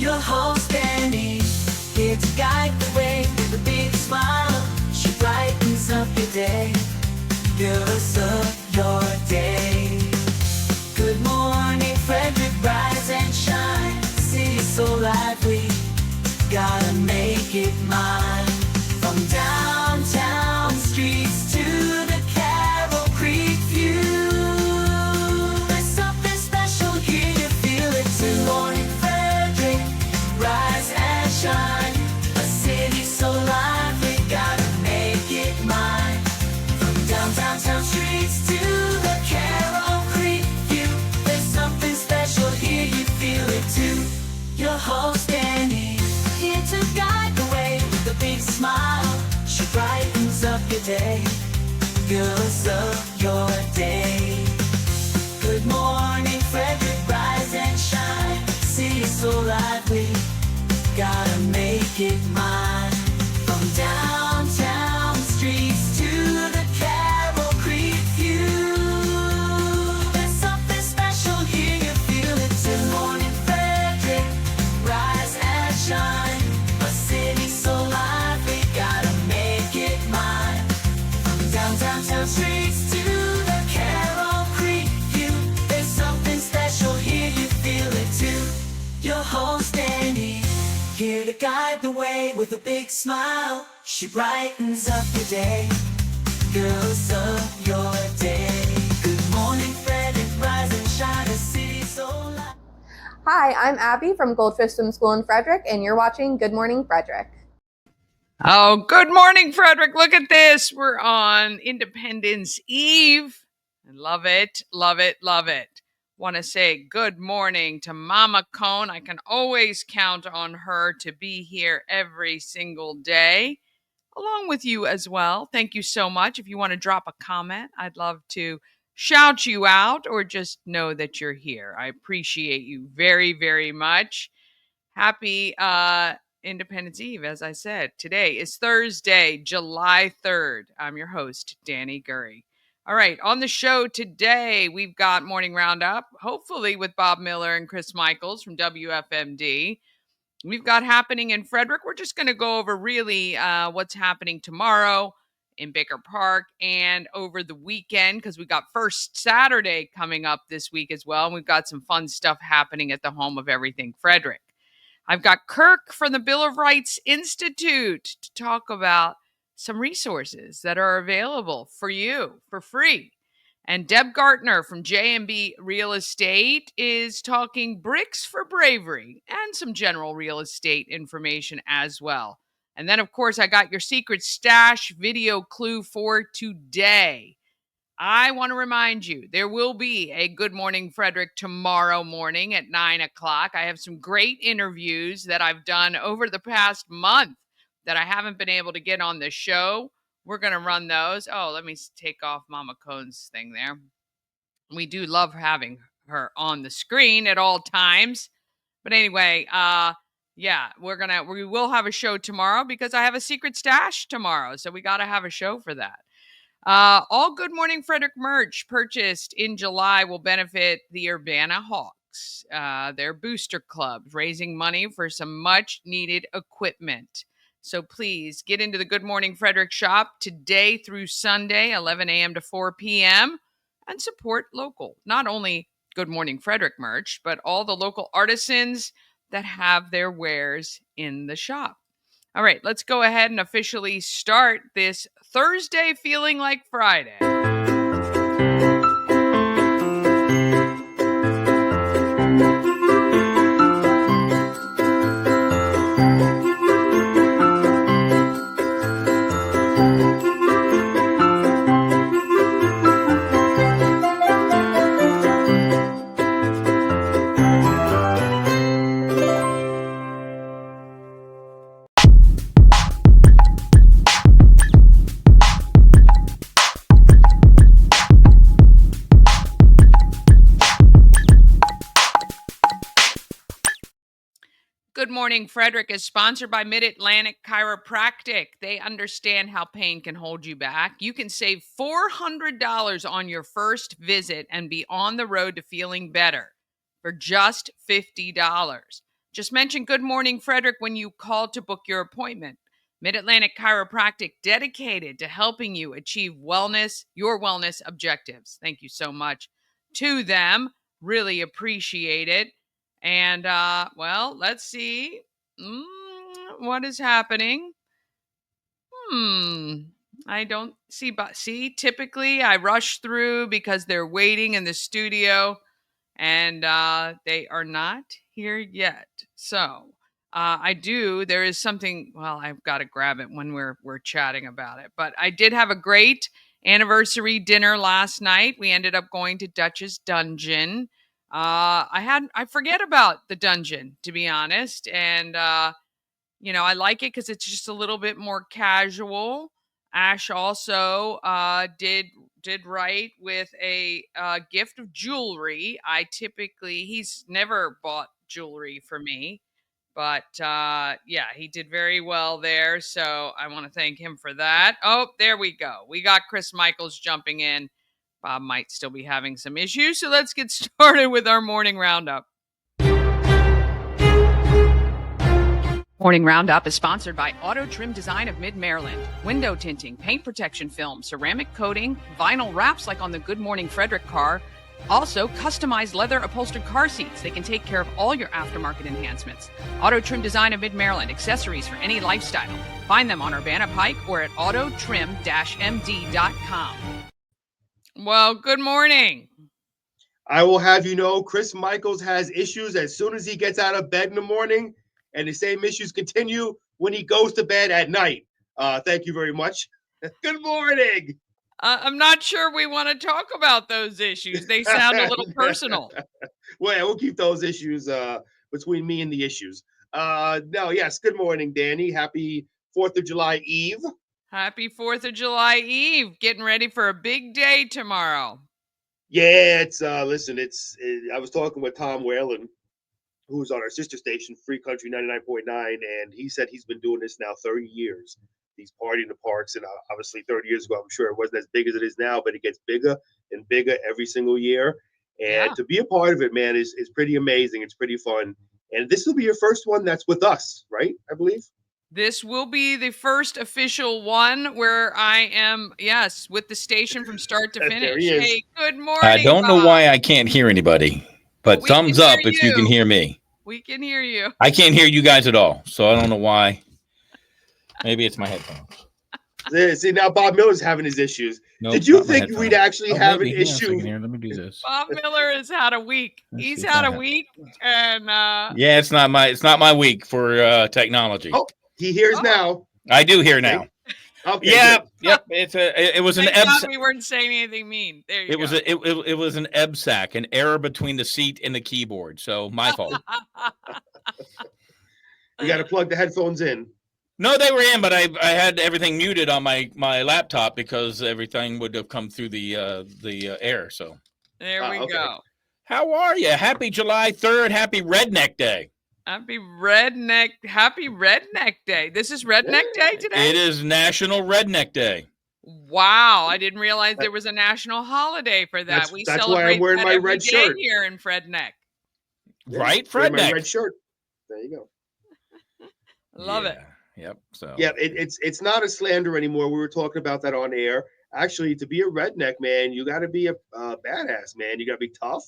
Your host Dani, here to guide the way with a big smile. She brightens up your day, girls of your day. Good morning Frederick, rise and shine. City so lively, gotta make it mine. From downtown streets to the Carroll Creek view, there's something special here, you feel it too. Good morning Frederick, rise and shine. A city so lively, gotta make it mine. From downtown streets to the Carroll Creek view, there's something special here, you feel it too. Your host Dani, here to guide the way with a big smile. She brightens up your day, girls of your day. Good morning Frederick, rise and shine. City so lively, gotta make it mine. From downtown streets to the Carroll Creek view, there's something special here, you feel it too. Good morning Frederick, rise and shine. A city so lively, gotta make it mine. From downtown streets to the Carroll Creek view, there's something special here, you feel it too. Your host Dani, here to guide the way with a big smile. She brightens up your day, girls of your day. Good morning Frederick, rise and shine. A city so lively. Hi, I'm Abby from Goldfish Swim School in Frederick, and you're watching Good Morning Frederick. Oh, good morning, Frederick. Look at this. We're on Independence Eve. I love it, love it, love it. Want to say good morning to Mama Cone. I can always count on her to be here every single day, along with you as well. Thank you so much. If you want to drop a comment, I'd love to shout you out or just know that you're here. I appreciate you very, very much. Happy Independence Eve, as I said. Today is Thursday, July 3rd. I'm your host, Dani Gurrie. All right, on the show today, we've got Morning Roundup, hopefully with Bob Miller and Chris Michaels from WFMD. We've got happening in Frederick. We're just going to go over really what's happening tomorrow in Baker Park and over the weekend, because we got First Saturday coming up this week as well. And we've got some fun stuff happening at the home of everything Frederick. I've got Kirk from the Bill of Rights Institute to talk about some resources that are available for you for free. And Deb Gartner from J&B Real Estate is talking bricks for bravery and some general real estate information as well. And then, of course, I got your secret stash video clue for today. I want to remind you, there will be a Good Morning Frederick tomorrow morning at 9 o'clock. I have some great interviews that I've done over the past month that I haven't been able to get on the show. We're going to run those. Oh, let me take off Mama Cone's thing there. We do love having her on the screen at all times. But anyway, yeah, we will have a show tomorrow because I have a secret stash tomorrow. So we got to have a show for that. All Good Morning Frederick merch purchased in July will benefit the Urbana Hawks, their booster club, raising money for some much needed equipment. So please get into the Good Morning Frederick shop today through Sunday, 11 a.m. to 4 p.m. and support local. Not only Good Morning Frederick merch, but all the local artisans that have their wares in the shop. All right, let's go ahead and officially start this Thursday feeling like Friday. Good Morning Frederick is sponsored by Mid-Atlantic Chiropractic. They understand how pain can hold you back. You can save $400 on your first visit and be on the road to feeling better for just $50. Just mention Good Morning Frederick when you call to book your appointment. Mid-Atlantic Chiropractic, dedicated to helping you achieve your wellness objectives. Thank you so much to them. Really appreciate it. And, well, let's see what is happening. I don't see, but typically I rush through because they're waiting in the studio and they are not here yet. So there is something, well, I've got to grab it when we're chatting about it. But I did have a great anniversary dinner last night. We ended up going to Dutch's Dungeon. I forget about the dungeon, to be honest. And I like it because it's just a little bit more casual. Ash also did right with a gift of jewelry. He's never bought jewelry for me, but yeah, he did very well there. So I want to thank him for that. Oh, there we go. We got Chris Michaels jumping in. Bob might still be having some issues. So let's get started with our morning roundup. Morning Roundup is sponsored by Auto Trim Design of Mid-Maryland. Window tinting, paint protection film, ceramic coating, vinyl wraps like on the Good Morning Frederick car. Also, customized leather upholstered car seats. They can take care of all your aftermarket enhancements. Auto Trim Design of Mid-Maryland, accessories for any lifestyle. Find them on Urbana Pike or at autotrim-md.com. Well, good morning. I will have you know, Chris Michaels has issues as soon as he gets out of bed in the morning. And the same issues continue when he goes to bed at night. Thank you very much. Good morning. I'm not sure we want to talk about those issues. They sound a little personal. Well, yeah, we'll keep those issues between me and the issues. Yes. Good morning, Dani. Happy 4th of July Eve. Happy 4th of July Eve. Getting ready for a big day tomorrow. Yeah, I was talking with Tom Whalen, who's on our sister station, Free Country 99.9, and he said he's been doing this now 30 years. He's partying in the parks, and obviously 30 years ago, I'm sure it wasn't as big as it is now, but it gets bigger and bigger every single year. And to be a part of it, man, is pretty amazing. It's pretty fun. And this will be your first one that's with us, right? I believe. This will be the first official one where I am, yes, with the station from start to finish. There he is. Hey, good morning. I don't know why I can't hear anybody, but We thumbs can up hear if you can you. hear me. We can hear you. I can't hear you guys at all, so I don't know why. Maybe it's my headphones. See, now Bob Miller's having his issues. Nope, Did you not my think we'd headphones. actually have an maybe. Hang on a issue? second here. Let me do this. Bob Miller has had a week. Let's He's see if had that a happens. week, and Yeah, it's not my week for technology. Oh, he hears now. I do hear now. Okay. Yeah, good. yep. It was an thank God EBS. we weren't saying anything mean. There you It go. was it was an EBSAC, an error between the seat and the keyboard. So my fault. You got to plug the headphones in. No, they were in, but I had everything muted on my laptop because everything would have come through the air. So There we okay. go. how are you? Happy July 3rd. Happy Redneck Day. Happy Redneck Day. This is Redneck Day today? It is National Redneck Day. Wow, I didn't realize there was a national holiday for that. That's why I'm celebrate wearing that my every red day shirt. here in Fredneck. Right, Wear my Redneck. red shirt. There you go. Love it. Yep. So Yeah, it's not a slander anymore. We were talking about that on air. Actually, to be a redneck, man, you got to be a badass, man. You got to be tough.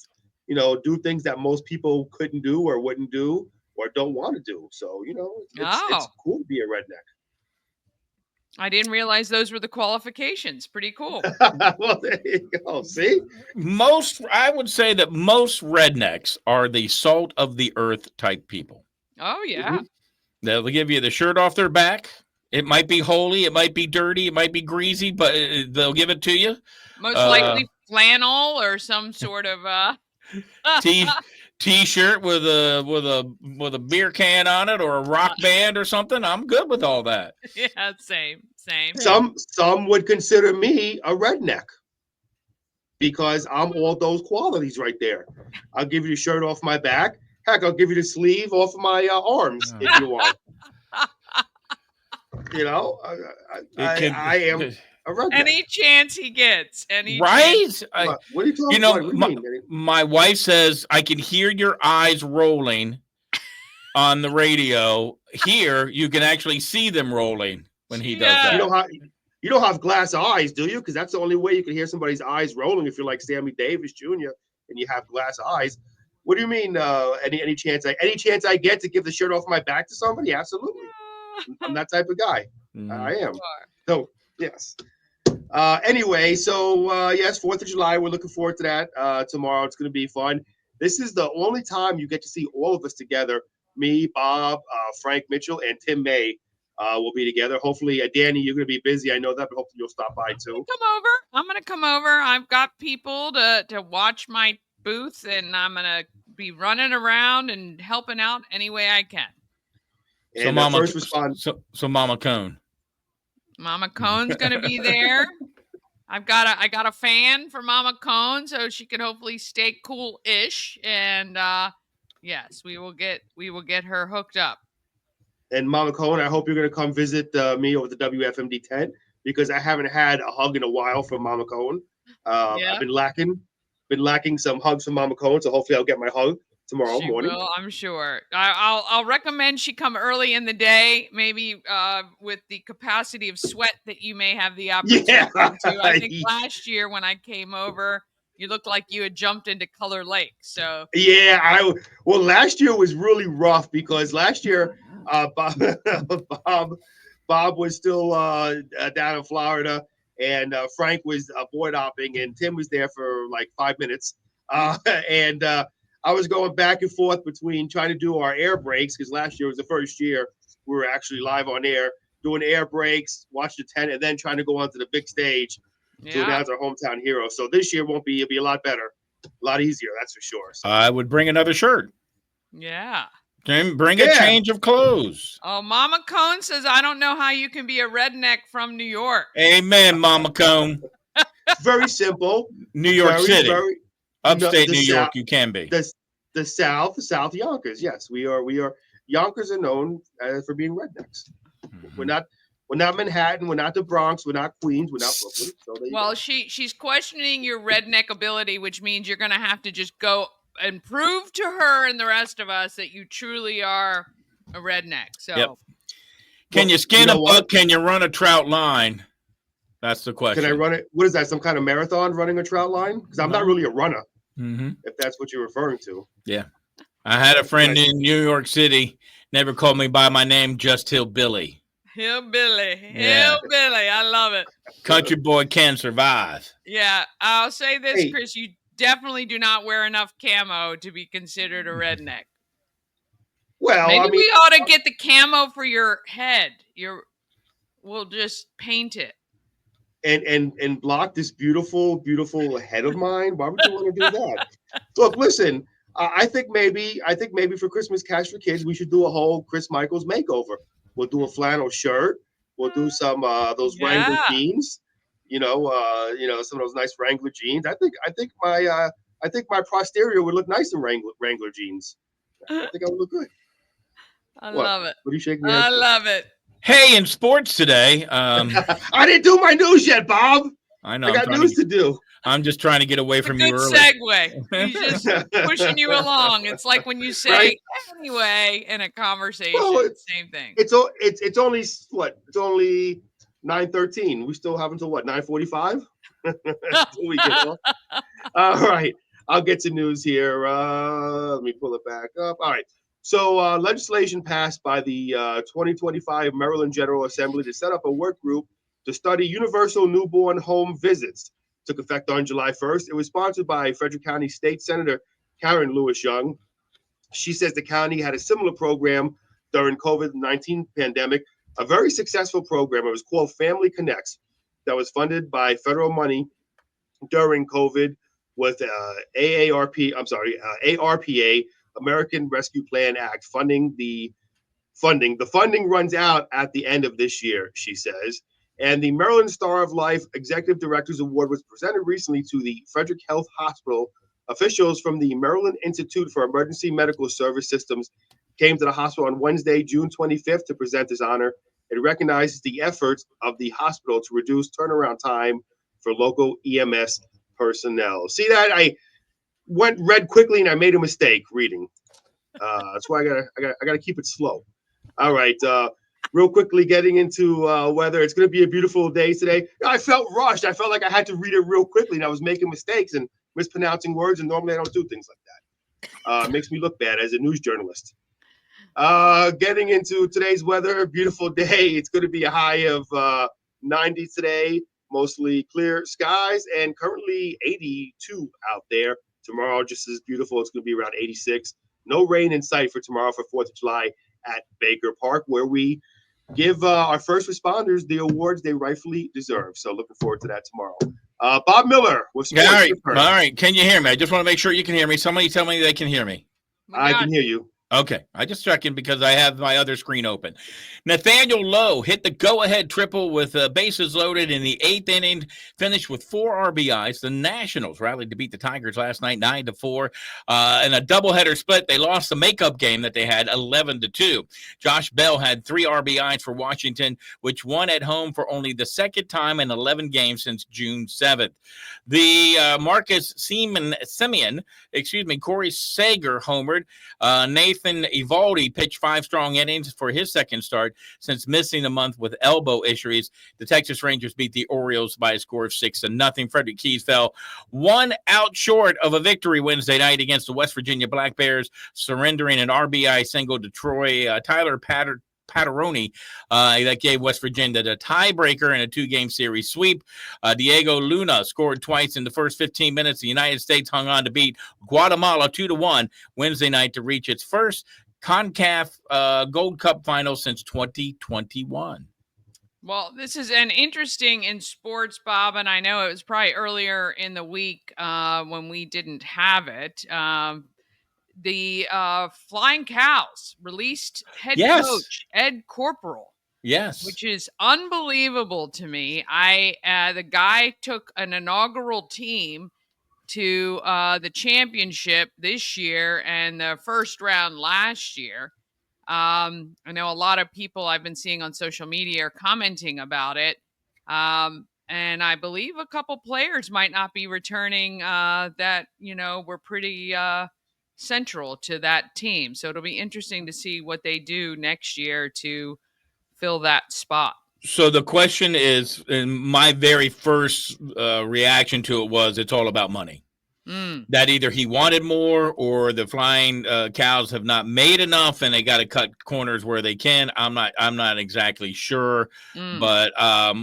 Do things that most people couldn't do or wouldn't do or don't want to do. So, it's cool to be a redneck. I didn't realize those were the qualifications. Pretty cool. Well, there you go. See? I would say that most rednecks are the salt of the earth type people. Oh, yeah. They'll give you the shirt off their back. It might be holy, it might be dirty, it might be greasy, but they'll give it to you. Most likely flannel or some sort of T-shirt with a beer can on it or a rock band or something. I'm good with all that. Yeah, same. Some would consider me a redneck because I'm all those qualities right there. I'll give you the shirt off my back. Heck, I'll give you the sleeve off of my arms if you want. I am a redneck. Any chance he gets. Right? What are you talking about? What do you mean? My wife says I can hear your eyes rolling on the radio. Here, you can actually see them rolling when he does Yeah. that. You don't have glass eyes, do you? Because that's the only way you can hear somebody's eyes rolling if you're like Sammy Davis Jr. and you have glass eyes. What do you mean? Any chance I get to give the shirt off my back to somebody? Absolutely. I'm that type of guy. I am. So yes. Anyway, so yes, 4th of July. We're looking forward to that tomorrow. It's going to be fun. This is the only time you get to see all of us together. Me, Bob, Frank Mitchell, and Tim May will be together. Hopefully, Dani, you're going to be busy. I know that, but hopefully you'll stop by too. I'm going to come over. I've got people to watch my booth, and I'm going to be running around and helping out any way I can. So, And Mama, first response. so Mama Cone. Mama Cone's going to be there. I got a fan for Mama Cone, so she can hopefully stay cool-ish. And yes, we will get her hooked up. And Mama Cone, I hope you're going to come visit me over the WFMD tent because I haven't had a hug in a while from Mama Cone. I've been lacking some hugs from Mama Cone, so hopefully I'll get my hug tomorrow morning. Will, I'm sure. I'll recommend she come early in the day, maybe with the capacity of sweat that you may have the opportunity to. I think last year when I came over, you looked like you had jumped into Color Lake. So yeah, last year was really rough because last year Bob was still down in Florida, and Frank was board hopping, and Tim was there for like 5 minutes, and I was going back and forth between trying to do our air breaks because last year was the first year we were actually live on air, doing air breaks, watch the tent, and then trying to go onto the big stage to announce our hometown hero. So this year it'll be a lot better, a lot easier, that's for sure. So. I would bring another shirt. Yeah. Bring a change of clothes. Oh, Mama Cone says, I don't know how you can be a redneck from New York. Amen, Mama Cone. Very simple. New York City. Upstate New York, you can be. The South Yonkers. Yes, we are. Yonkers are known for being rednecks. Mm-hmm. We're not Manhattan. We're not the Bronx. We're not Queens. We're not Brooklyn. So she's questioning your redneck ability, which means you're going to have to just go and prove to her and the rest of us that you truly are a redneck. So, can you skin a buck? Can you run a trout line? That's the question. Can I run it? What is that? Some kind of marathon running a trout line? Because I'm not really a runner. Mm-hmm. If that's what you're referring to. Yeah. I had a friend in New York City, never called me by my name, just Hillbilly. Hillbilly. I love it. Country boy can survive. Yeah. I'll say this, Chris, you definitely do not wear enough camo to be considered a redneck. Well, maybe we ought to get the camo for your head. We'll just paint it. And block this beautiful head of mine. Why would you want to do that? Look, listen. I think maybe for Christmas Cash for Kids, we should do a whole Chris Michaels makeover. We'll do a flannel shirt. We'll do some those Wrangler jeans. Some of those nice Wrangler jeans. I think my posterior would look nice in Wrangler jeans. I think I would look good. I love it. What are you shaking your head I for? love it. Hey, in sports today, I didn't do my news yet, Bob. I know. I got news to do. I'm just trying to get away from you early. Segue. He's just pushing you along. It's like when you say anyway in a conversation. Well, same thing. It's only what? It's only 9:13. We still have until what? 9:45. All right. I'll get to news here. Let me pull it back up. All right. So legislation passed by the 2025 Maryland General Assembly to set up a work group to study universal newborn home visits. Took effect on July 1st. It was sponsored by Frederick County State Senator Karen Lewis Young. She says the county had a similar program during COVID-19 pandemic, a very successful program. It was called Family Connects that was funded by federal money during COVID with ARPA, American Rescue Plan Act, funding. The funding runs out at the end of this year, she says. And the Maryland Star of Life Executive Directors Award was presented recently to the Frederick Health Hospital. Officials from the Maryland Institute for Emergency Medical Service Systems came to the hospital on Wednesday, June 25th, to present this honor. It recognizes the efforts of the hospital to reduce turnaround time for local EMS personnel. See that? I read quickly and I made a mistake reading. That's why I gotta keep it slow. All right. Real quickly, getting into weather. It's going to be a beautiful day today. I felt rushed. I felt like I had to read it real quickly, and I was making mistakes and mispronouncing words. And normally, I don't do things like that. It makes me look bad as a news journalist. Getting into today's weather, beautiful day. It's going to be a high of 90 today, mostly clear skies, and currently 82 out there. Tomorrow, just as beautiful. It's going to be around 86. No rain in sight for tomorrow for 4th of July at Baker Park, where we give our first responders the awards they rightfully deserve. So looking forward to that tomorrow. Bob Miller with sports. All right. All right. Can you hear me? I just want to make sure you can hear me. Somebody tell me they can hear me. I can hear you. Okay, I just checking because I have my other screen open. Nathaniel Lowe hit the go-ahead triple with bases loaded in the 8th inning, finished with 4 RBIs. The Nationals rallied to beat the Tigers last night 9-4. In a doubleheader split, they lost the makeup game that they had 11-2. Josh Bell had 3 RBIs for Washington, which won at home for only the second time in 11 games since June 7th. The Marcus Semien, Corey Seager homered. Nathan Eovaldi pitched 5 strong innings for his second start since missing a month with elbow issues. The Texas Rangers beat the Orioles by a score of 6-0. Frederick Keys fell 1 out short of a victory Wednesday night against the West Virginia Black Bears, surrendering an RBI single to Tyler Patteroni that gave West Virginia the tiebreaker in a 2-game series sweep. Diego Luna scored twice in the first 15 minutes. The United States hung on to beat Guatemala 2-1 Wednesday night to reach its first CONCACAF Gold Cup final since 2021. Well, this is an interesting in sports, Bob, and I know it was probably earlier in the week when we didn't have it. The Flying Cows released head coach Ed Corporal. Yes, which is unbelievable to me. The guy took an inaugural team to the championship this year and the first round last year. I know a lot of people I've been seeing on social media are commenting about it. And I believe a couple players might not be returning that, were pretty central to that team. So it'll be interesting to see what they do next year to fill that spot. So the question is, and my very first reaction to it was, it's all about money. That either he wanted more or the Flying Cows have not made enough and they got to cut corners where they can. I'm not exactly sure. But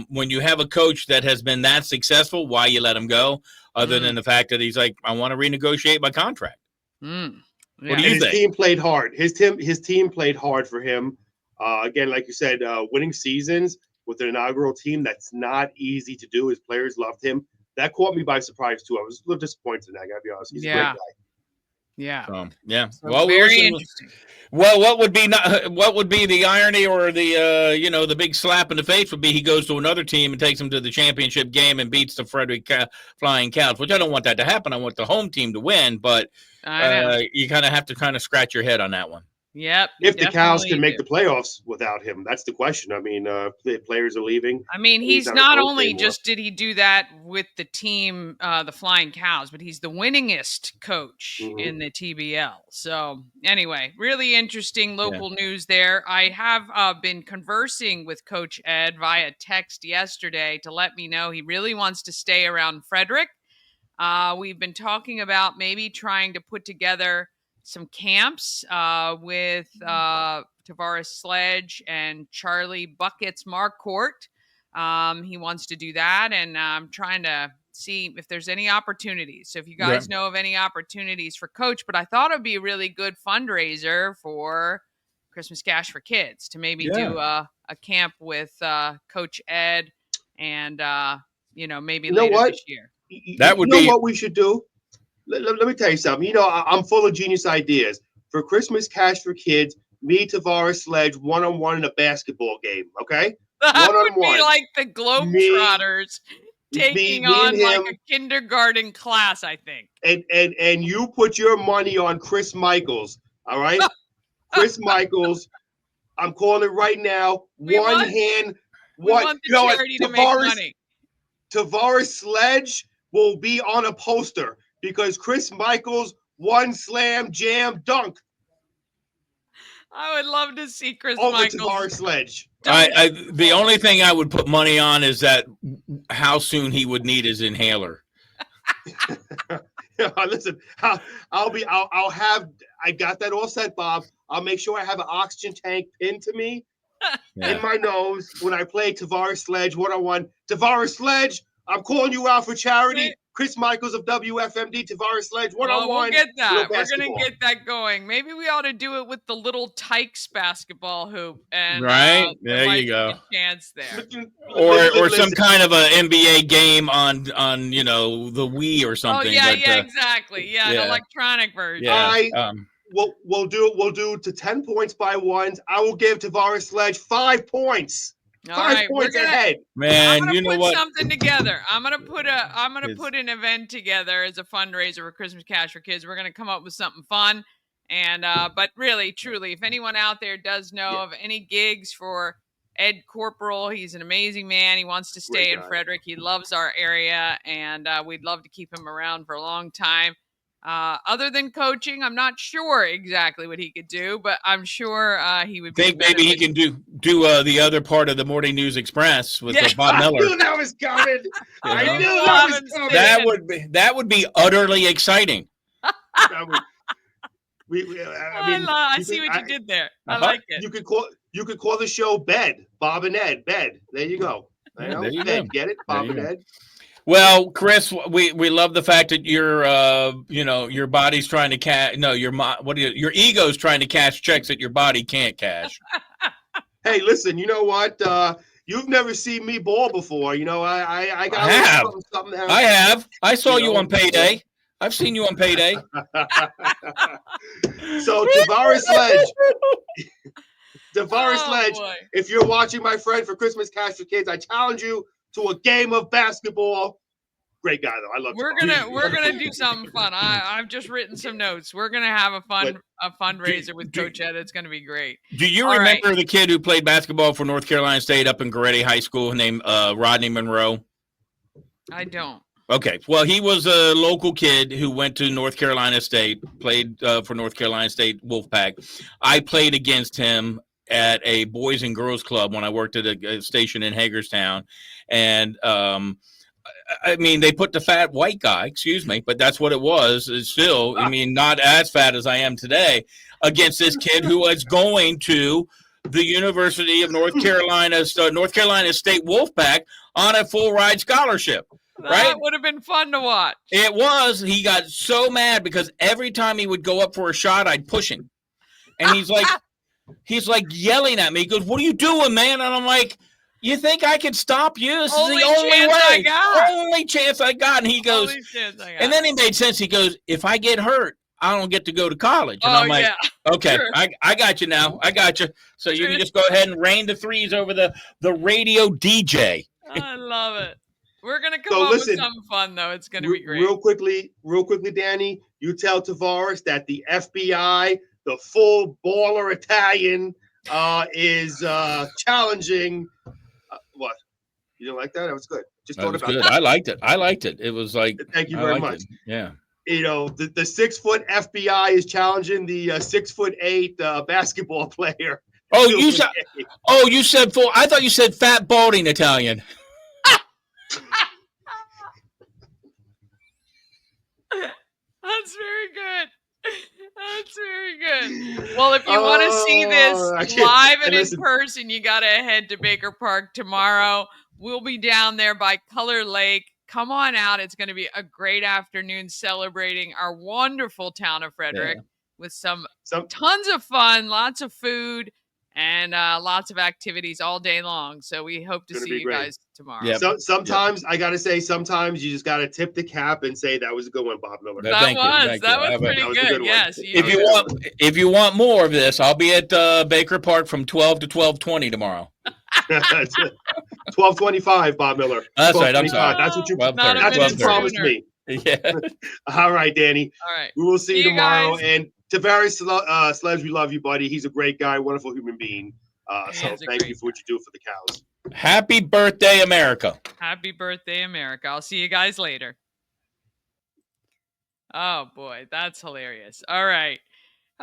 when you have a coach that has been that successful, why you let him go? Other than the fact that he's like, I want to renegotiate my contract. Yeah. What do you think? His team played hard. His team played hard for him. Again, like you said, winning seasons with an inaugural team, that's not easy to do. His players loved him. That caught me by surprise, too. I was a little disappointed in that, I got to be honest. He's a great guy. Yeah. So, well, very interesting. Well, what would be the irony or the the big slap in the face would be he goes to another team and takes them to the championship game and beats the Frederick Flying Cows, which I don't want that to happen. I want the home team to win, but you kind of have to scratch your head on that one. Yep. If the Cows can make the playoffs without him, that's the question. I mean, the players are leaving. I mean, he's not only just did he do that with the team, the Flying Cows, but he's the winningest coach in the TBL. So anyway, really interesting local news there. I have been conversing with Coach Ed via text yesterday to let me know he really wants to stay around Frederick. We've been talking about maybe trying to put together some camps with Tavares Sledge and Charlie Buckets Marcourt. He wants to do that, and I'm trying to see if there's any opportunities. So if you guys know of any opportunities for Coach, but I thought it would be a really good fundraiser for Christmas Cash for Kids to maybe do a camp with Coach Ed and, maybe later this year. That would be what we should do. Let me tell you something. I'm full of genius ideas. For Christmas Cash for Kids, me, Tavares Sledge, one-on-one in a basketball game, okay? That would be like the Globetrotters taking on like a kindergarten class, I think. And you put your money on Chris Michaels, all right? Chris Michaels, I'm calling it right now. We want the charity to make money. Tavares Sledge will be on a poster because Chris Michaels one slam jam dunk. I would love to see Chris Over Michaels. Tavares Sledge. The only thing I would put money on is that how soon he would need his inhaler. Listen, I got that all set, Bob. I'll make sure I have an oxygen tank pinned to me in my nose when I play Tavares Sledge 101. Tavares Sledge, I'm calling you out for charity. Wait. Chris Michaels of WFMD, Tavares Sledge 101. Well, we'll get that. We're basketball. gonna get that going. Maybe we ought to do it with the little Tykes basketball hoop, and Right? there There might you go. be a chance there. Or some kind of a NBA game on the Wii or something. Oh yeah, but, exactly. Yeah, an electronic version. Yeah. We'll do to 10 points by ones. I will give Tavares Sledge 5 points. All 5 right, points we're gonna, ahead. Man, you know put what? something together. I'm gonna put an event together as a fundraiser for Christmas Cash for Kids. We're gonna come up with something fun, and but really, truly, if anyone out there does know of any gigs for Ed Corporal, he's an amazing man. He wants to stay in Frederick. He loves our area, and we'd love to keep him around for a long time. Other than coaching, I'm not sure exactly what he could do, but I'm sure he would be. Think maybe he can do the other part of the Morning News Express with Bob Miller. I knew that was coming. I knew that was coming. That would be utterly exciting. I see what you did there. I like it. You could call the show Bed, Bob and Ed. Bed. There you go. There you Bed. go. Get it, Bob and Ed. Well, Chris, we love the fact that your body's trying to cash. No, your ego's trying to cash checks that your body can't cash. Hey, listen, you know what? You've never seen me ball before. I got I have. something. I have. I saw you on payday. I've seen you on payday. So Tavares Sledge. Sledge, boy. if you're watching my friend for Christmas Cash for Kids, I challenge you to a game of basketball. Great guy though. I love. We're gonna do something fun. I've just written some notes. We're gonna have a fundraiser with Coach Ed. It's gonna be great. Do you remember the kid who played basketball for North Carolina State up in Goretti High School named Rodney Monroe? I don't. Okay, well, he was a local kid who went to North Carolina State, played for North Carolina State Wolfpack. I played against him at a Boys and Girls Club when I worked at a station in Hagerstown. And, I mean, they put the fat white guy, excuse me, but that's what it was. It's still, I mean, not as fat as I am today, against this kid who was going to the University of North Carolina State Wolfpack on a full ride scholarship. That would have been fun to watch. It was. He got so mad because every time he would go up for a shot, I'd push him. And he's like yelling at me. He goes, "What are you doing, man?" And I'm like, "You think I can stop you? This is the only way. Only chance I got." And he goes, and then he made sense. He goes, "If I get hurt, I don't get to go to college." And I'm like, "Okay, sure. I got you now. I got you. So you can just go ahead and rain the threes over the radio DJ." I love it. We're going to come up with something fun, though. It's going to be great. Real quickly, Danny, you tell Tavares that the FBI, the full baller Italian, is challenging. What? You didn't like that? That was good. Just thought about that. I liked it. It was like. Thank you very much. Yeah. The 6 foot FBI is challenging the 6'8" basketball player. Oh, you said full. I thought you said fat balding Italian. That's very good. That's very good. Well, if you want to see this live and in person, you got to head to Baker Park tomorrow. We'll be down there by Color Lake. Come on out. It's going to be a great afternoon celebrating our wonderful town of Frederick with some tons of fun, lots of food, and lots of activities all day long. So we hope to see you guys tomorrow. Yeah. So sometimes I got to say, sometimes you just got to tip the cap and say that was a good one, Bob Miller. That was pretty good. Yes. If you want more of this, I'll be at Baker Park from 12 to 12:20 tomorrow. 12:25, Bob Miller. That's right. I'm sorry. That's what you promised me. Yeah. All right, Danny. All right. We will see you tomorrow. Guys. And Tavares Sledge, we love you, buddy. He's a great guy, wonderful human being. So thank you for what you do for the cows. Happy birthday, America. Happy birthday, America. I'll see you guys later. Oh, boy. That's hilarious. All right.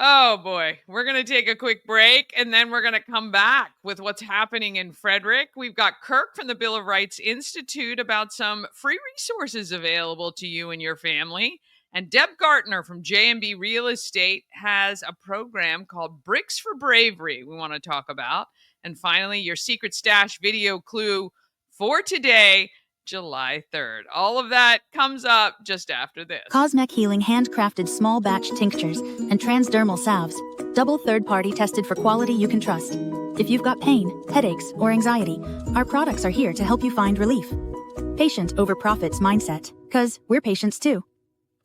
Oh boy, we're going to take a quick break and then we're going to come back with what's happening in Frederick. We've got Kirk from the Bill of Rights Institute about some free resources available to you and your family. And Deb Gartner from J&B Real Estate has a program called Bricks for Bravery we want to talk about. And finally, your secret stash video clue for today, July 3rd. All of that comes up just after this. Cosmec Healing handcrafted small batch tinctures and transdermal salves, double third-party tested for quality you can trust. If you've got pain, headaches, or anxiety, our products are here to help you find relief. Patient over profits mindset, 'cause we're patients too.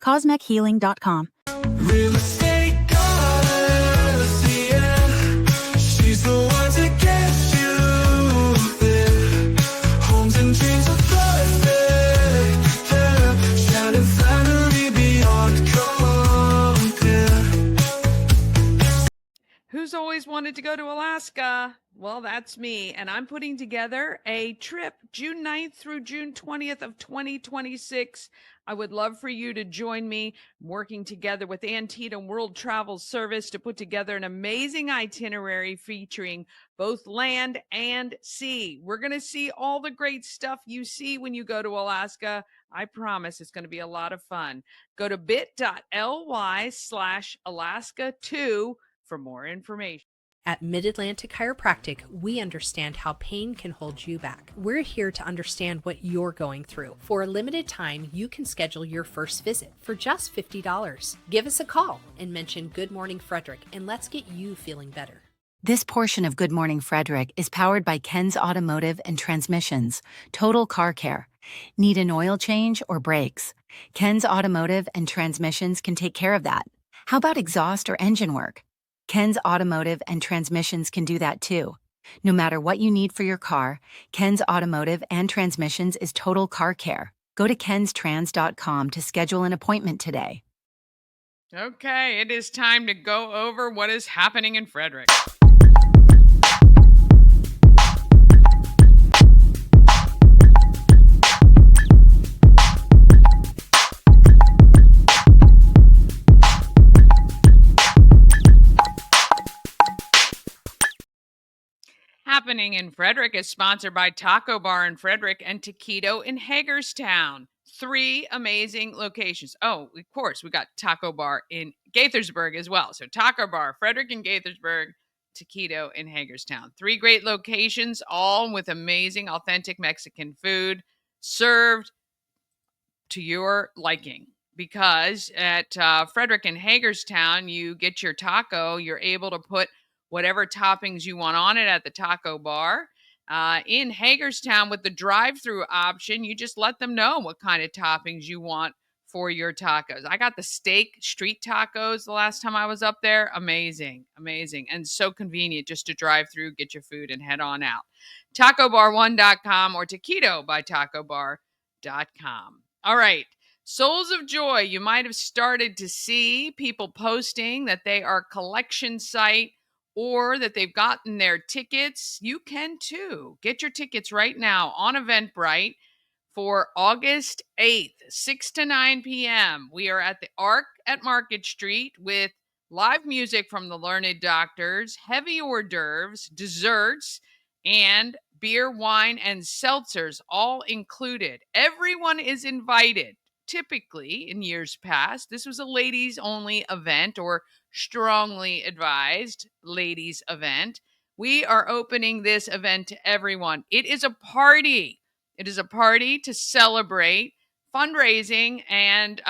CosmecHealing.com. Real estate goddess, yeah. She's the one to get you there. Homes and dreams are perfect, yeah. Shining finally beyond compare. Who's always wanted to go to Alaska? Well, that's me. And I'm putting together a trip June 9th through June 20th of 2026. I would love for you to join me. I'm working together with Antietam World Travel Service to put together an amazing itinerary featuring both land and sea. We're going to see all the great stuff you see when you go to Alaska. I promise it's going to be a lot of fun. Go to bit.ly/Alaska2 for more information. At Mid-Atlantic Chiropractic, we understand how pain can hold you back. We're here to understand what you're going through. For a limited time, you can schedule your first visit for just $50. Give us a call and mention Good Morning Frederick, and let's get you feeling better. This portion of Good Morning Frederick is powered by Ken's Automotive and Transmissions, Total Car Care. Need an oil change or brakes? Ken's Automotive and Transmissions can take care of that. How about exhaust or engine work? Ken's Automotive and Transmissions can do that too. No matter what you need for your car, Ken's Automotive and Transmissions is Total Car Care. Go to kenstrans.com to schedule an appointment today. Okay, it is time to go over what is happening in Frederick. Happening in Frederick is sponsored by Taco Bar in Frederick and Taquito in Hagerstown. 3 amazing locations. Oh, of course, we got Taco Bar in Gaithersburg as well. So Taco Bar, Frederick and Gaithersburg, Taquito in Hagerstown. 3 great locations, all with amazing, authentic Mexican food served to your liking. Because at Frederick and Hagerstown, you get your taco, you're able to put whatever toppings you want on it at the taco bar. In Hagerstown, with the drive-through option, you just let them know what kind of toppings you want for your tacos. I got the steak street tacos the last time I was up there. Amazing, amazing, and so convenient just to drive through, get your food, and head on out. TacoBar1.com or Taquito by TacoBar.com. All right. Souls of Joy, you might have started to see people posting that they are a collection site or that they've gotten their tickets. You can too. Get your tickets right now on Eventbrite for August 8th, 6 to 9 p.m. We are at the Arc at Market Street with live music from the Learned Doctors, heavy hors d'oeuvres, desserts, and beer, wine, and seltzers all included. Everyone is invited. Typically, in years past, this was a ladies only event or strongly advised ladies event. We are opening this event to everyone. It is a party. It is a party to celebrate fundraising and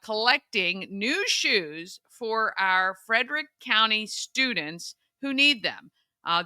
collecting new shoes for our Frederick County students who need them.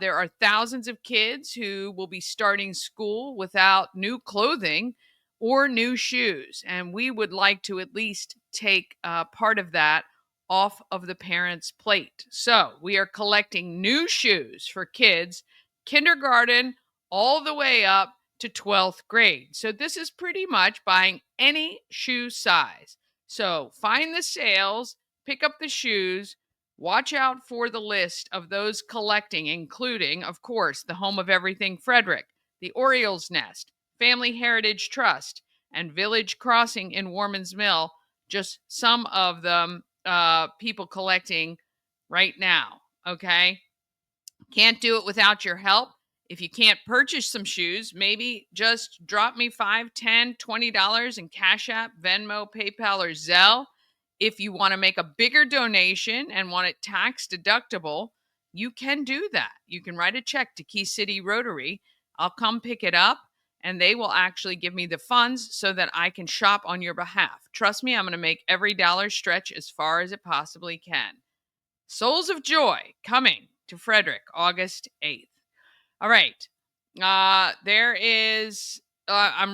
There are thousands of kids who will be starting school without new clothing or new shoes. And we would like to at least take part of that off of the parents' plate. So we are collecting new shoes for kids, kindergarten all the way up to 12th grade. So this is pretty much buying any shoe size. So find the sales, pick up the shoes, watch out for the list of those collecting, including, of course, the Home of Everything Frederick, the Orioles Nest, Family Heritage Trust, and Village Crossing in Warman's Mill. Just some of them people collecting right now. Okay. Can't do it without your help. If you can't purchase some shoes, maybe just drop me $5, $10, $20 in Cash App, Venmo, PayPal, or Zelle. If you want to make a bigger donation and want it tax deductible, you can do that. You can write a check to Key City Rotary. I'll come pick it up and they will actually give me the funds so that I can shop on your behalf. Trust me, I'm going to make every dollar stretch as far as it possibly can. Souls of Joy coming to Frederick August 8th. All right. I'm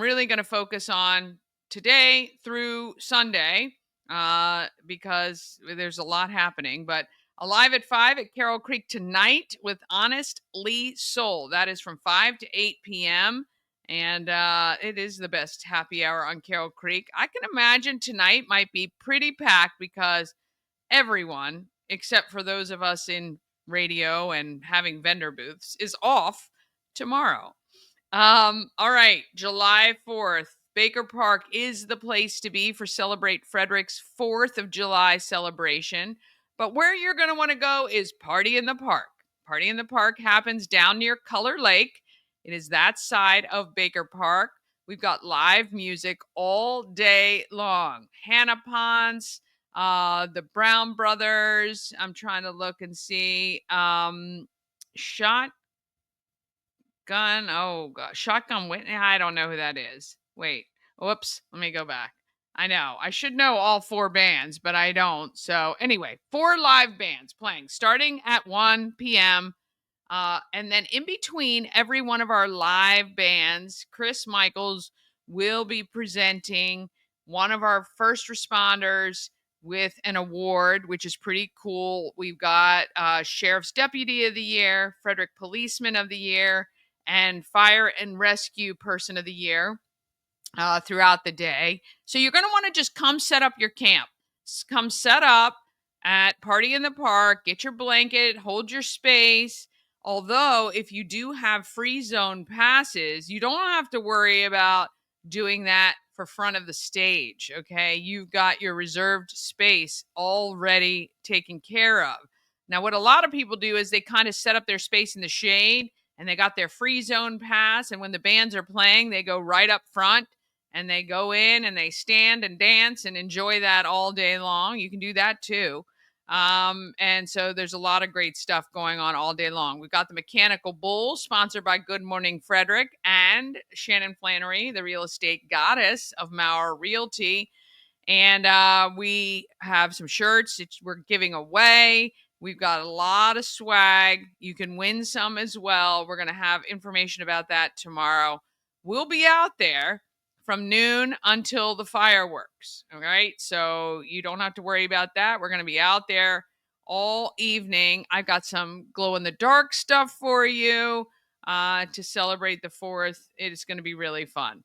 really going to focus on today through Sunday because there's a lot happening. But Alive at 5 at Carroll Creek tonight with Honest Lee Soul. That is from 5 to 8 p.m. And it is the best happy hour on Carroll Creek. I can imagine tonight might be pretty packed because everyone, except for those of us in radio and having vendor booths, is off tomorrow. All right, July 4th. Baker Park is the place to be for Celebrate Frederick's 4th of July celebration. But where you're going to want to go is Party in the Park. Party in the Park happens down near Color Lake. It is that side of Baker Park. We've got live music all day long. Hannah Ponce, the Brown Brothers. I'm trying to look and see. Shotgun. Oh God, Shotgun Whitney. I don't know who that is. Wait. Whoops. Let me go back. I know. I should know all 4 bands, but I don't. So anyway, 4 live bands playing starting at 1 p.m. And then in between every one of our live bands, Chris Michaels will be presenting one of our first responders with an award, which is pretty cool. We've got Sheriff's Deputy of the Year, Frederick Policeman of the Year, and Fire and Rescue Person of the Year throughout the day. So you're going to want to just come set up your camp. Come set up at Party in the Park, get your blanket, hold your space. Although, if you do have free zone passes, you don't have to worry about doing that for front of the stage, okay? You've got your reserved space already taken care of. Now, what a lot of people do is they kind of set up their space in the shade and they got their free zone pass. And when the bands are playing, they go right up front and they go in and they stand and dance and enjoy that all day long. You can do that too. And so there's a lot of great stuff going on all day long. We've got the Mechanical Bull, sponsored by Good Morning Frederick and Shannon Flannery, the real estate goddess of Maurer Realty. And we have some shirts that we're giving away. We've got a lot of swag. You can win some as well. We're going to have information about that tomorrow. We'll be out there from noon until the fireworks. All right. So you don't have to worry about that. We're going to be out there all evening. I've got some glow in the dark stuff for you to celebrate the 4th. It is going to be really fun.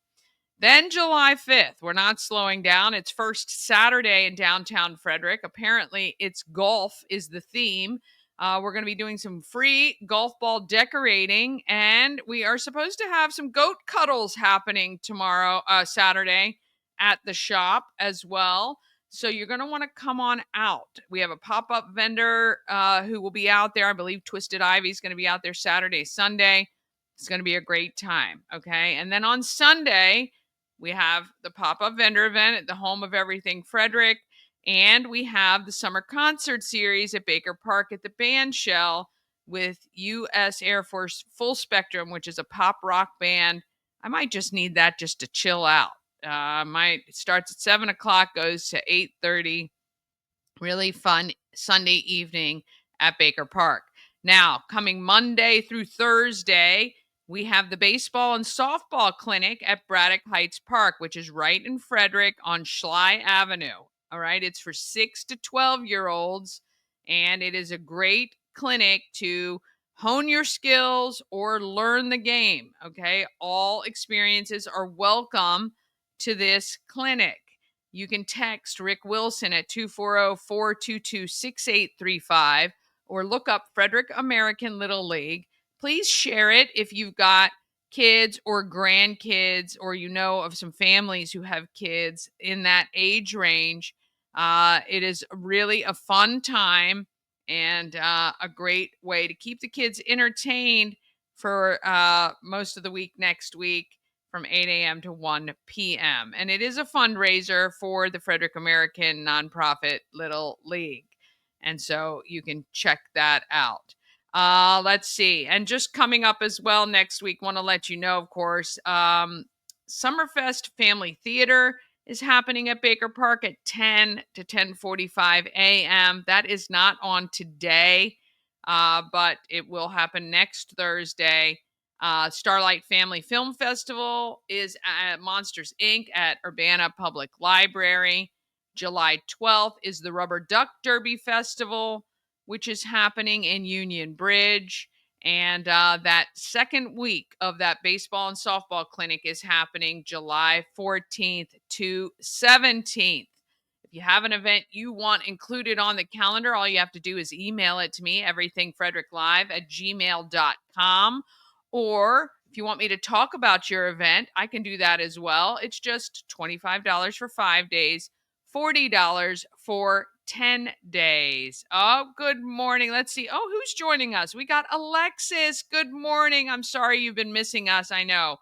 Then July 5th, we're not slowing down. It's first Saturday in downtown Frederick. Apparently, it's golf is the theme. We're going to be doing some free golf ball decorating, and we are supposed to have some goat cuddles happening tomorrow, Saturday, at the shop as well. So you're going to want to come on out. We have a pop-up vendor who will be out there. I believe Twisted Ivy is going to be out there Saturday, Sunday. It's going to be a great time, okay? And then on Sunday, we have the pop-up vendor event at the home of everything Frederick, and we have the summer concert series at Baker Park at the Band Shell with U.S. Air Force Full Spectrum, which is a pop rock band. I might just need that just to chill out. It starts at 7 o'clock, goes to 8:30. Really fun Sunday evening at Baker Park. Now, coming Monday through Thursday, we have the baseball and softball clinic at Braddock Heights Park, which is right in Frederick on Schley Avenue. All right. It's for 6 to 12-year-olds, and it is a great clinic to hone your skills or learn the game. Okay. All experiences are welcome to this clinic. You can text Rick Wilson at 240-422-6835 or look up Frederick American Little League. Please share it if you've got kids or grandkids, or you know of some families who have kids in that age range. It is really a fun time, and a great way to keep the kids entertained for most of the week next week from 8 a.m. to 1 p.m. And it is a fundraiser for the Frederick American nonprofit Little League. And so you can check that out. Let's see. And just coming up as well next week, want to let you know, of course, Summerfest Family Theater is happening at Baker Park at 10 to 10:45 a.m. That is not on today, but it will happen next Thursday. Starlight Family Film Festival is at Monsters Inc. at Urbana Public Library. July 12th is the Rubber Duck Derby Festival, which is happening in Union Bridge. And that second week of that baseball and softball clinic is happening July 14th to 17th. If you have an event you want included on the calendar, all you have to do is email it to me, everythingfredericklive@gmail.com. Or if you want me to talk about your event, I can do that as well. It's just $25 for 5 days, $40 for 10 days. Oh, good morning. Let's see. Oh, who's joining us? We got Alexis. Good morning. I'm sorry you've been missing us. I know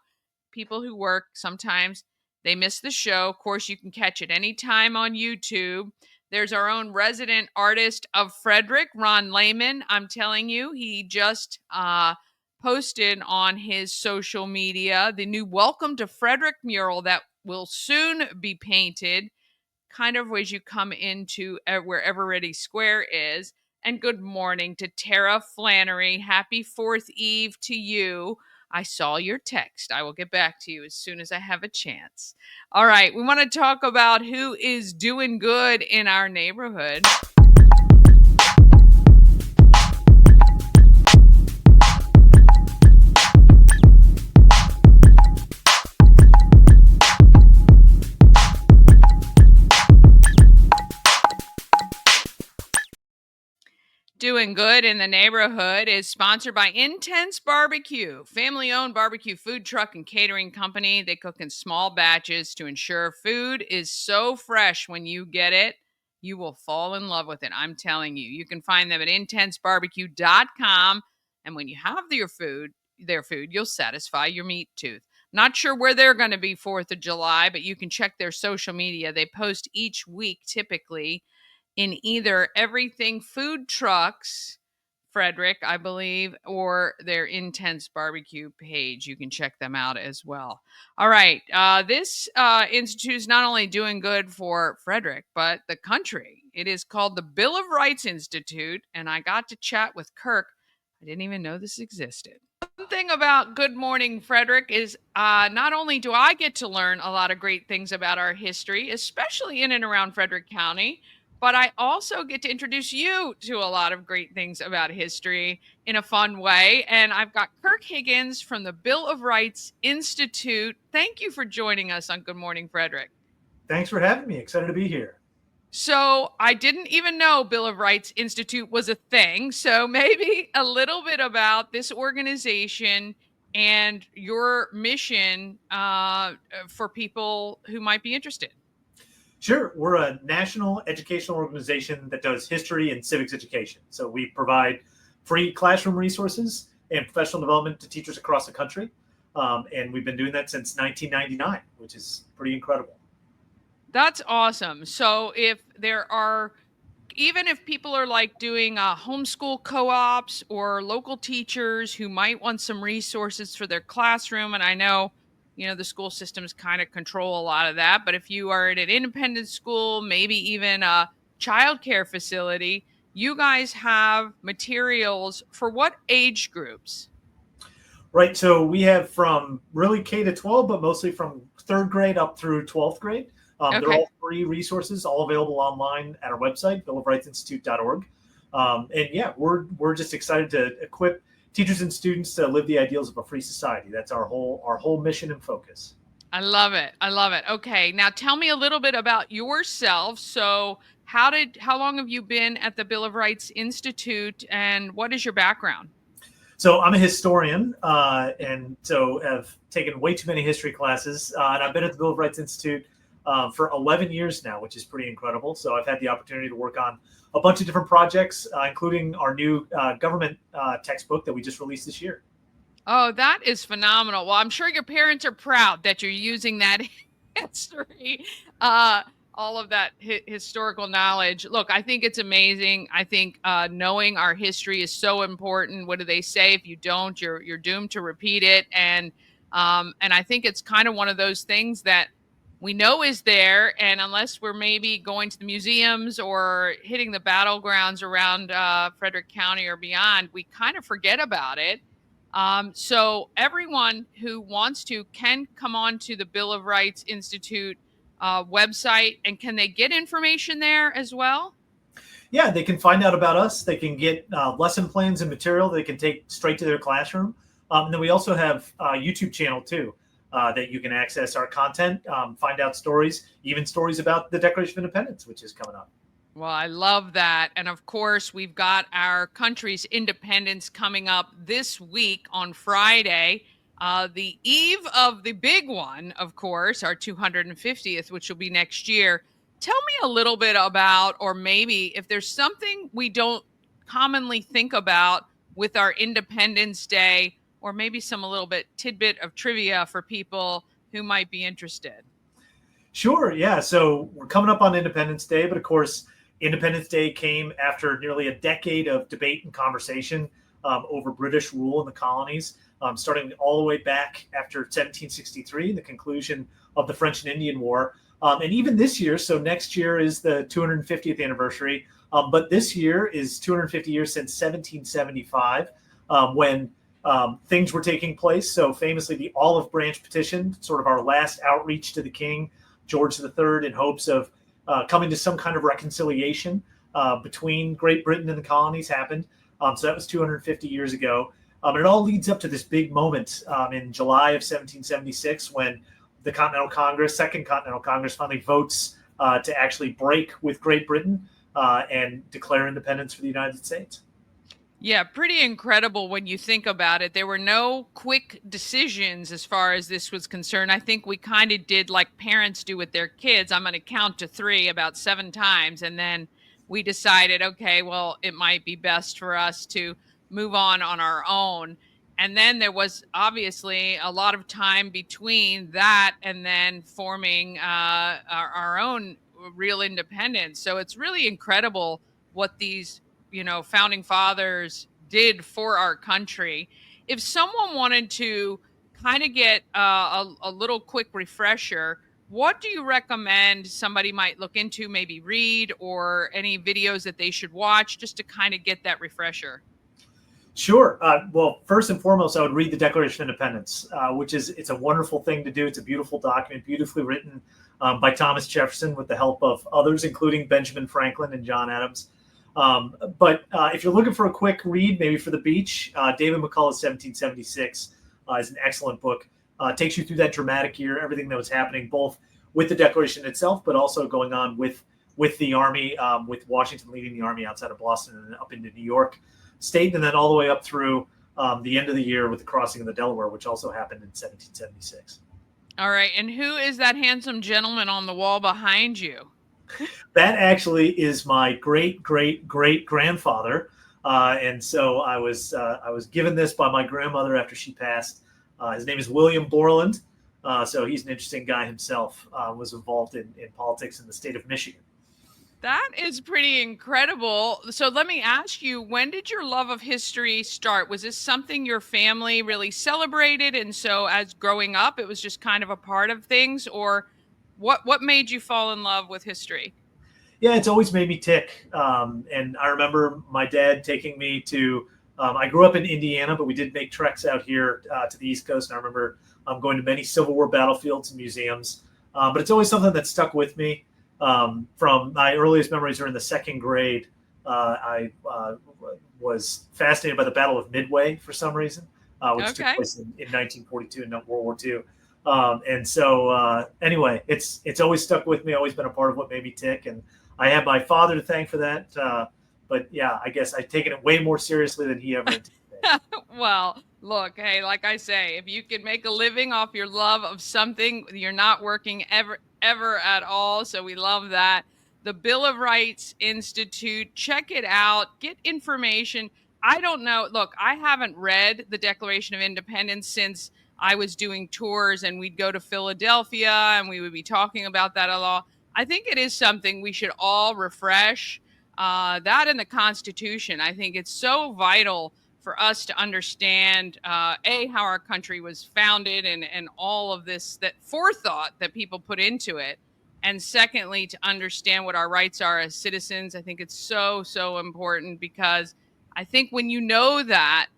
people who work sometimes they miss the show. Of course, you can catch it anytime on YouTube. There's our own resident artist of Frederick, Ron Lehman. I'm telling you, he just posted on his social media the new Welcome to Frederick mural that will soon be painted, kind of as you come into where Eveready Square is. And good morning to Tara Flannery. Happy 4th Eve to you. I saw your text. I will get back to you as soon as I have a chance. All right, we want to talk about who is doing good in our neighborhood. Doing Good in the Neighborhood is sponsored by Intense Barbecue, family-owned barbecue food truck and catering company. They cook in small batches to ensure food is so fresh when you get it, you will fall in love with it. I'm telling you. You can find them at intensebarbecue.com, and when you have their food, you'll satisfy your meat tooth. Not sure where they're going to be 4th of July, but you can check their social media. They post each week typically in either Everything Food Trucks, Frederick, I believe, or their Intense Barbecue page. You can check them out as well. All right. This institute is not only doing good for Frederick, but the country. It is called the Bill of Rights Institute, and I got to chat with Kirk. I didn't even know this existed. One thing about Good Morning Frederick is not only do I get to learn a lot of great things about our history, especially in and around Frederick County, but I also get to introduce you to a lot of great things about history in a fun way. And I've got Kirk Higgins from the Bill of Rights Institute. Thank you for joining us on Good Morning Frederick. Thanks for having me. Excited to be here. So I didn't even know Bill of Rights Institute was a thing. So maybe a little bit about this organization and your mission for people who might be interested. Sure. We're a national educational organization that does history and civics education. So we provide free classroom resources and professional development to teachers across the country. And we've been doing that since 1999, which is pretty incredible. That's awesome. So if there are, even if people are like doing homeschool co-ops or local teachers who might want some resources for their classroom, and I know, the school systems kind of control a lot of that, but if you are at an independent school, maybe even a childcare facility, you guys have materials for what age groups? Right. So we have from really K to 12, but mostly from 3rd grade up through 12th grade. Okay. They're all free resources, all available online at our website, billofrightsinstitute.org. And yeah, we're just excited to equip teachers and students to live the ideals of a free society. That's our whole mission and focus. I love it. Okay, now tell me a little bit about yourself. So how long have you been at the Bill of Rights Institute, and what is your background? So I'm a historian, and so have taken way too many history classes. And I've been at the Bill of Rights Institute for 11 years now, which is pretty incredible. So I've had the opportunity to work on a bunch of different projects, including our new government textbook that we just released this year. Oh, that is phenomenal. Well, I'm sure your parents are proud that you're using that history, uh, all of that historical knowledge. Look, I think it's amazing. I think knowing our history is so important. What do they say? If you don't, you're doomed to repeat it. And I think it's kind of one of those things that we know is there, and unless we're maybe going to the museums or hitting the battlegrounds around Frederick County or beyond, we kind of forget about it. So everyone who wants to can come on to the Bill of Rights Institute website, and can they get information there as well? Yeah, they can find out about us. They can get lesson plans and material they can take straight to their classroom. And then we also have a YouTube channel too that you can access our content, find out stories, even stories about the Declaration of Independence, which is coming up. Well, I love that. And of course, we've got our country's independence coming up this week on Friday, the eve of the big one, of course, our 250th, which will be next year. Tell me a little bit about, or maybe if there's something we don't commonly think about with our Independence Day, or maybe some a little bit tidbit of trivia for people who might be interested. Sure. Yeah. So we're coming up on Independence Day, but of course, Independence Day came after nearly a decade of debate and conversation over British rule in the colonies, starting all the way back after 1763, the conclusion of the French and Indian War. And even this year, so next year is the 250th anniversary, but this year is 250 years since 1775, when things were taking place. So famously, the Olive Branch Petition, sort of our last outreach to the King, George III, in hopes of coming to some kind of reconciliation between Great Britain and the colonies, happened. So that was 250 years ago. And it all leads up to this big moment in July of 1776 when the Continental Congress, Second Continental Congress, finally votes to actually break with Great Britain and declare independence for the United States. Yeah, pretty incredible when you think about it. There were no quick decisions as far as this was concerned. I think we kind of did like parents do with their kids. I'm going to count to 3 about 7 times. And then we decided, okay, well, it might be best for us to move on our own. And then there was obviously a lot of time between that and then forming our own real independence. So it's really incredible what these founding fathers did for our country. If someone wanted to kind of get a little quick refresher, what do you recommend somebody might look into, maybe read, or any videos that they should watch just to kind of get that refresher? Sure. Well, first and foremost, I would read the Declaration of Independence, it's a wonderful thing to do. It's a beautiful document, beautifully written by Thomas Jefferson with the help of others, including Benjamin Franklin and John Adams. But if you're looking for a quick read, maybe for the beach, David McCullough's 1776 is an excellent book. Takes you through that dramatic year, everything that was happening, both with the Declaration itself, but also going on with the Army, with Washington leading the Army outside of Boston and up into New York State, and then all the way up through the end of the year with the crossing of the Delaware, which also happened in 1776. All right. And who is that handsome gentleman on the wall behind you? That actually is my great grandfather, and so I was given this by my grandmother after she passed. His name is William Borland, so he's an interesting guy himself. Was involved in politics in the state of Michigan. That is pretty incredible. So let me ask you, when did your love of history start? Was this something your family really celebrated, and so as growing up, it was just kind of a part of things, or what made you fall in love with history? Yeah, it's always made me tick. And I remember my dad taking me to, I grew up in Indiana, but we did make treks out here to the East Coast. And I remember going to many Civil War battlefields and museums. But it's always something that stuck with me. From my earliest memories are in the 2nd grade. I was fascinated by the Battle of Midway for some reason, which took place in 1942 in World War II. And so anyway, it's always stuck with me, always been a part of what made me tick. And I have my father to thank for that. But yeah, I guess I've taken it way more seriously than he ever anticipated. Well, look, hey, like I say, if you can make a living off your love of something, you're not working ever at all. So we love that. The Bill of Rights Institute, check it out, get information. I don't know. Look, I haven't read the Declaration of Independence since I was doing tours and we'd go to Philadelphia and we would be talking about that a lot. I think it is something we should all refresh. That and the Constitution. I think it's so vital for us to understand how our country was founded and all of this, that forethought that people put into it, and secondly to understand what our rights are as citizens. I think it's so important, because I think when you know that,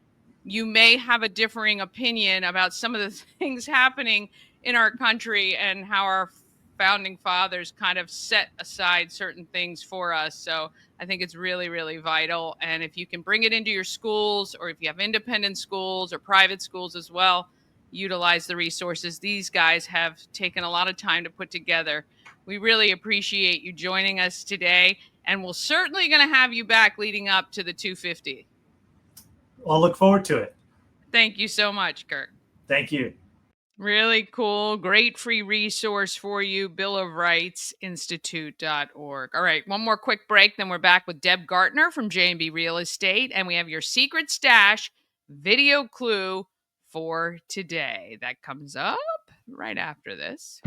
you may have a differing opinion about some of the things happening in our country and how our founding fathers kind of set aside certain things for us. So I think it's really vital. And if you can bring it into your schools, or if you have independent schools or private schools as well, utilize the resources these guys have taken a lot of time to put together. We really appreciate you joining us today, and we're certainly going to have you back leading up to the 250. I'll look forward to it. Thank you so much, Kirk. Thank you. Really cool. Great free resource for you. Bill of Rights Institute.org. All right, one more quick break. Then we're back with Deb Gartner from J&B Real Estate. And we have your secret stash video clue for today. That comes up right after this.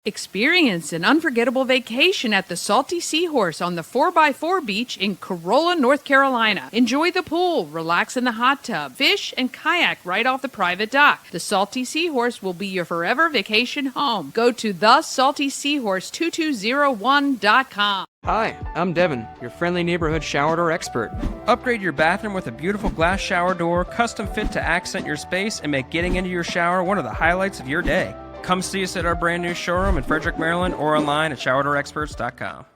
Experience an unforgettable vacation at the Salty Seahorse on the 4x4 beach in Corolla, North Carolina. Enjoy the pool, relax in the hot tub, fish, and kayak right off the private dock. The Salty Seahorse will be your forever vacation home. Go to thesaltyseahorse2201.com. Hi, I'm Devin, your friendly neighborhood shower door expert. Upgrade your bathroom with a beautiful glass shower door, custom fit to accent your space and make getting into your shower one of the highlights of your day. Come see us at our brand new showroom in Frederick, Maryland, or online at showerdoorexperts.com.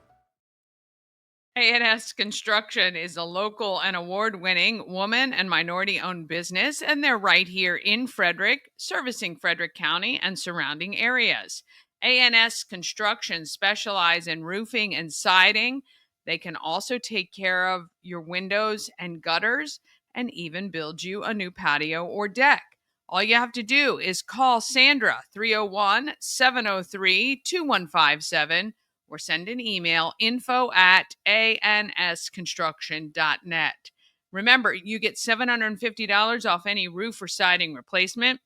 A&S Construction is a local and award-winning woman and minority-owned business, and they're right here in Frederick, servicing Frederick County and surrounding areas. A&S Construction specialize in roofing and siding. They can also take care of your windows and gutters and even build you a new patio or deck. All you have to do is call Sandra, 301-703-2157, or send an email, info@ansconstruction.net. Remember, you get $750 off any roof or siding replacement,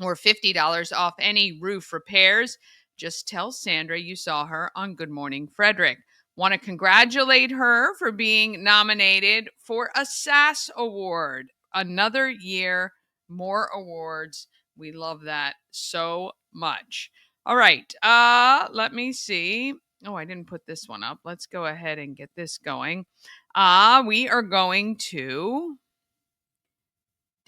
or $50 off any roof repairs. Just tell Sandra you saw her on Good Morning Frederick. Want to congratulate her for being nominated for a SAS Award. Another year, more awards. We love that so much. All right, let me see. Oh, I didn't put this one up. Let's go ahead and get this going. We are going to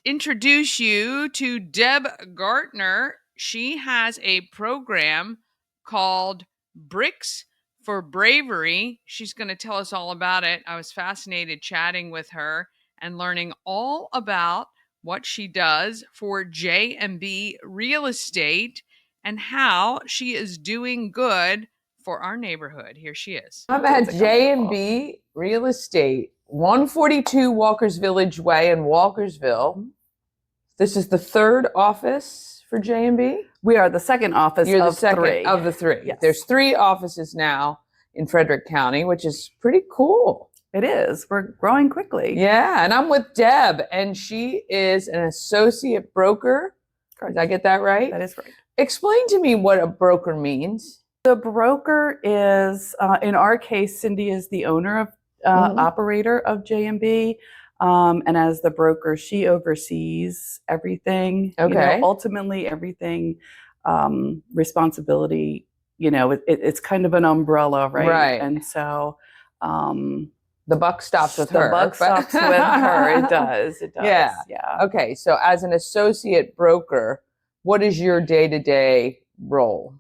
introduce you to Deb Gartner. She has a program called Bricks for Bravery. She's going to tell us all about it. I was fascinated chatting with her and learning all about what she does for J&B Real Estate and how she is doing good for our neighborhood. Here she is. I'm at J&B Real Estate, 142 Walkers Village Way in Walkersville. This is the third office for J&B? We are the second office You're of the second three. of the three. Yes. There's 3 offices now in Frederick County, which is pretty cool. It is. We're growing quickly. Yeah, and I'm with Deb, and she is an associate broker. Did I get that right? That is right. Explain to me what a broker means. The broker is, in our case, Cindy is the owner of, operator of J&B. And as the broker, she oversees everything. Okay. You know, ultimately, everything, responsibility, it's kind of an umbrella, right? Right. And so, The buck stops with The her. buck stops with her. It does. It does. Yeah. Yeah. Okay. So as an associate broker, what is your day-to-day role?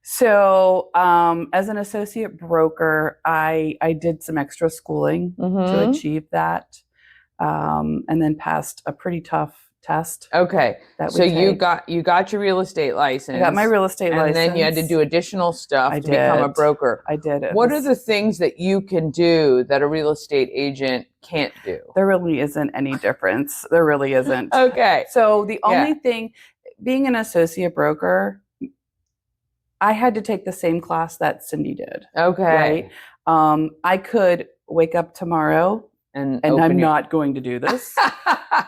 So, as an associate broker, I did some extra schooling to achieve that, and then passed a pretty tough test. Okay. That So we you take. got your real estate license. I got my real estate license. And then you had to do additional stuff I to become a did. broker. I did it. What are the things that you can do that a real estate agent can't do? There really isn't any difference. There really isn't. Okay. So the only thing, being an associate broker, I had to take the same class that Cindy did. Okay. Right? I could wake up tomorrow and I'm not going to do this,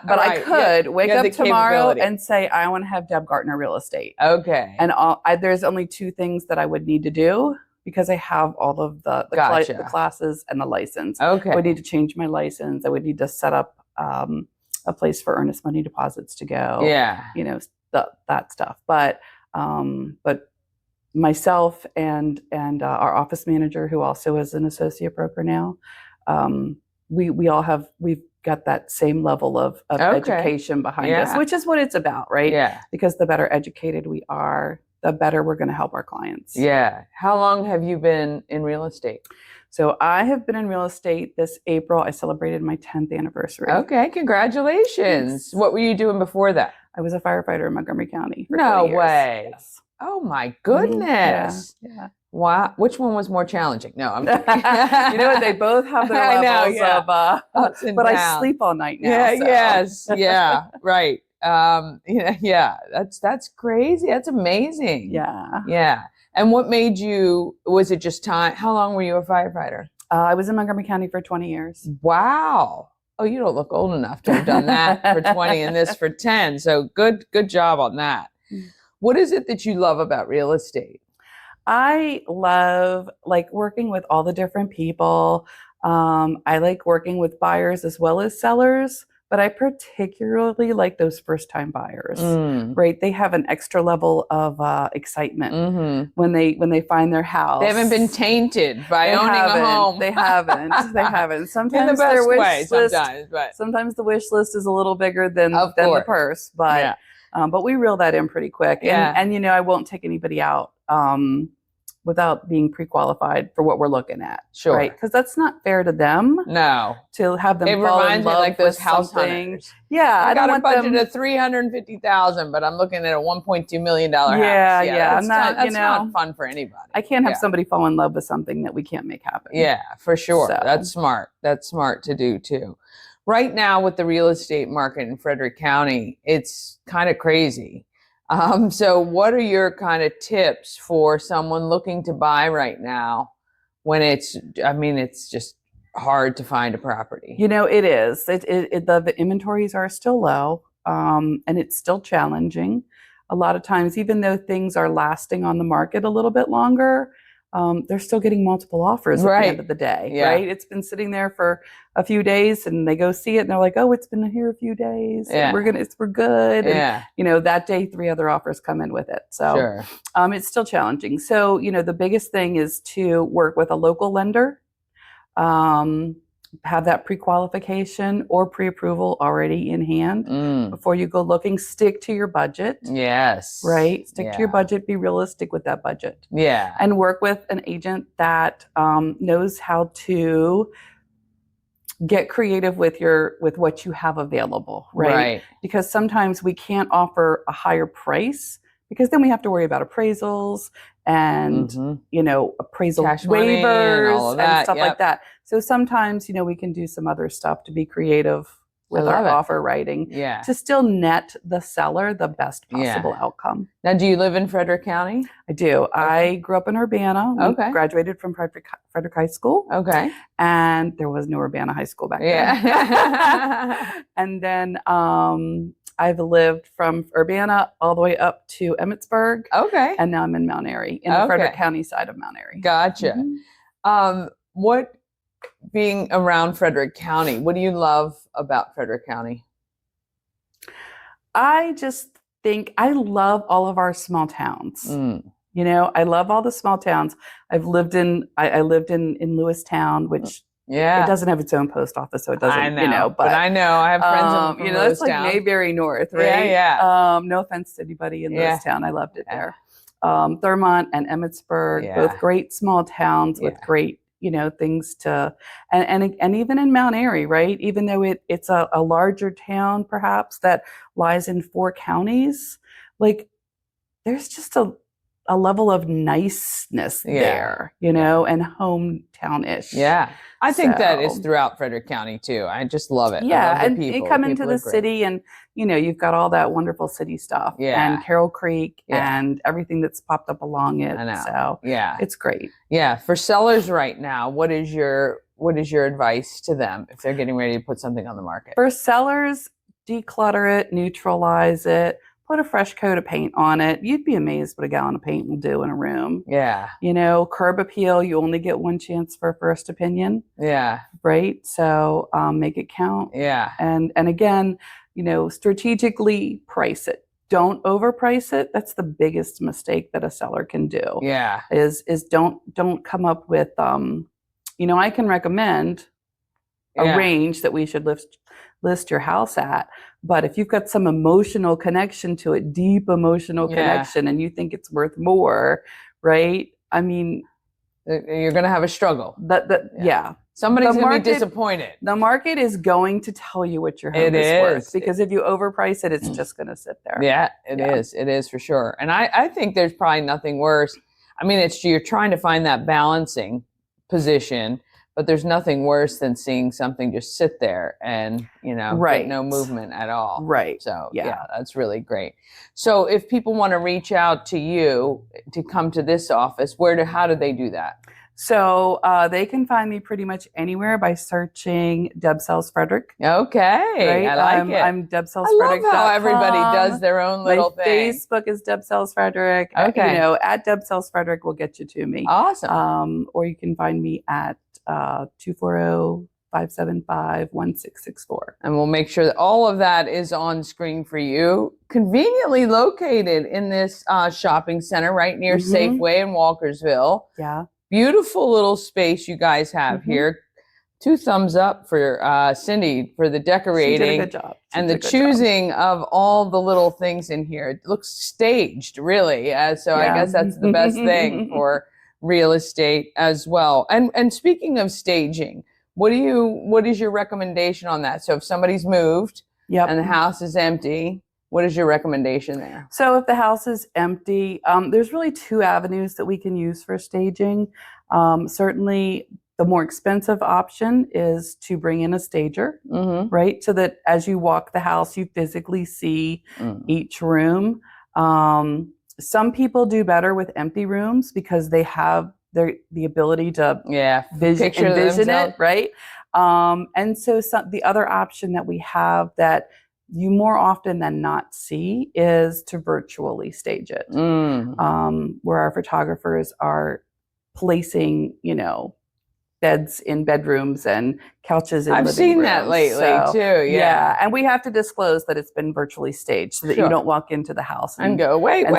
but I could wake up tomorrow and say, I want to have Deb Gartner real estate. Okay. And there's only two things that I would need to do because I have all of the classes and the license. Okay. I would need to change my license. I would need to set up a place for earnest money deposits to go. Yeah. You know, that stuff. But myself and our office manager, who also is an associate broker now, we've got that same level of education behind us, which is what it's about, right? Yeah. Because the better educated we are, the better we're going to help our clients. Yeah. How long have you been in real estate? So I have been in real estate this April. I celebrated my 10th anniversary. Okay. Congratulations. Thanks. What were you doing before that? I was a firefighter in Montgomery County for No 20 years. way. Yes. Oh my goodness. Yeah. Wow. Which one was more challenging? No, I'm you know what? They both have their levels of ups and but downs. I sleep all night now. Yeah, so. yes. Yeah, right. Yeah, that's crazy. That's amazing. Yeah. Yeah. And what made you, was it just time? How long were you a firefighter? I was in Montgomery County for 20 years. Wow. Oh, you don't look old enough to have done that for 20 and this for 10. So good job on that. What is it that you love about real estate? I love working with all the different people. I like working with buyers as well as sellers, but I particularly like those first-time buyers. Right? They have an extra level of excitement when they find their house. They haven't been tainted by owning a home. They haven't. They haven't. Sometimes in the best their wish way. list, Sometimes the wish list is a little bigger than the purse, but we reel that in pretty quick. And I won't take anybody out without being pre-qualified for what we're looking at. Sure. Right? Because that's not fair to them. No. To have them It fall reminds in me love like those with house something. hunters. Yeah. I got a don't budget want them... of $350,000, but I'm looking at a $1.2 million house. Yeah. That's not fun for anybody. I can't have somebody fall in love with something that we can't make happen. Yeah, for sure. So. That's smart. That's smart to do too. Right now with the real estate market in Frederick County, it's kind of crazy. So what are your kind of tips for someone looking to buy right now when it's just hard to find a property? It is. The inventories are still low, and it's still challenging. A lot of times, even though things are lasting on the market a little bit longer, they're still getting multiple offers at the end of the day, right? It's been sitting there for a few days and they go see it and they're like, oh, it's been here a few days. Yeah. We're good. Yeah. And, that day, 3 other offers come in with it. So it's still challenging. So, the biggest thing is to work with a local lender, have that pre-qualification or pre-approval already in hand before you go looking. Stick to your budget. Yes. Right? Stick to your budget. Be realistic with that budget. Yeah. And work with an agent that knows how to get creative with what you have available. Right? Because sometimes we can't offer a higher price because then we have to worry about appraisals and appraisal cash money waivers and stuff like that. So sometimes we can do some other stuff to be creative with our offer writing to still net the seller the best possible outcome. Now, do you live in Frederick County? I do. Okay. I grew up in Urbana. We graduated from Frederick High School. Okay. And there was no Urbana High School back then. Yeah. And then I've lived from Urbana all the way up to Emmitsburg. Okay. And now I'm in Mount Airy, in the Frederick County side of Mount Airy. Gotcha. What, being around Frederick County, what do you love about Frederick County? I just think I love all of our small towns. I love all the small towns. I lived in Lewistown, which Yeah. It doesn't have its own post office, so it doesn't, I know, you know, but I know. I have friends from you know, it's like Lewistown. Mayberry North, Yeah, right? yeah. No offense to anybody in Yeah. Lewistown. I loved it Yeah. there. Thurmont and Emmitsburg, Yeah. both great small towns with Yeah. great, you know, things to, and even in Mount Airy, right? Even though it's a larger town, perhaps, that lies in 4 counties, like there's just a level of niceness Yeah. there, you know, and hometown-ish. Yeah. I think that is So- throughout Frederick County too. I just love it. I Yeah, love the and people. you come The into people are the great. city and, you know, you've got all that wonderful city stuff. Yeah. And Carroll Creek Yeah. and everything that's popped up along it. I know. So Yeah. it's great. Yeah. For sellers right now, what is your advice to them if they're getting ready to put something on the market? For sellers, declutter it, neutralize it, put a fresh coat of paint on it. You'd be amazed what a gallon of paint will do in a room. Yeah. You know, curb appeal, you only get one chance for a first opinion, Yeah. right? So make it count. Yeah. And again, you know, strategically price it. Don't overprice it. That's the biggest mistake that a seller can do. Yeah. Is don't come up with you know, I can recommend a Yeah. range that we should list your house at, but if you've got some emotional connection to it, deep emotional Yeah. connection, and you think it's worth more, right? I mean, You're going to have a struggle. Yeah. Somebody's The going to be market- disappointed. The market is going to tell you what your home It is worth, is. because if you overprice it, it's just going to sit there. Yeah, it Yeah. is. It is for sure. And I think there's probably nothing worse. I mean, you're trying to find that balancing position, but there's nothing worse than seeing something just sit there and, you know, Right. get no movement at all. Right. So Yeah. yeah, that's really great. So if people want to reach out to you to come to this office, how do they do that? So they can find me pretty much anywhere by searching Deb Sells Frederick. Okay, Right? I like it. I'm I love how everybody does their own little My thing. Facebook is Deb Sells Frederick. Okay. You know, at Deb Sells Frederick will get you to me. Awesome. Or you can find me at 240-575-1664. And we'll make sure that all of that is on screen for you. Conveniently located in this shopping center right near Mhm. Safeway in Walkersville. Yeah. Beautiful little space you guys have Mhm. here. 2 thumbs up for Cindy for the She decorating did a good job. She and did the a good job. choosing of all the little things in here. It looks staged, really. So I Yeah. guess that's the best thing for real estate as well. And speaking of staging, what is your recommendation on that? So if somebody's moved Yep. and the house is empty, what is your recommendation there? So if the house is empty, there's really 2 avenues that we can use for staging. Certainly, the more expensive option is to bring in a stager, Mm-hmm. right? So that as you walk the house, you physically see each room. Some people do better with empty rooms because they have the ability to picture envision themselves. it, right? And so the other option that we have that you more often than not see is to virtually stage it, where our photographers are placing, you know, beds in bedrooms and couches in I've living seen that rooms. lately So, too. Yeah. and we have to disclose that it's been virtually staged so that Sure. you don't walk into the house And go, wait. That lamp.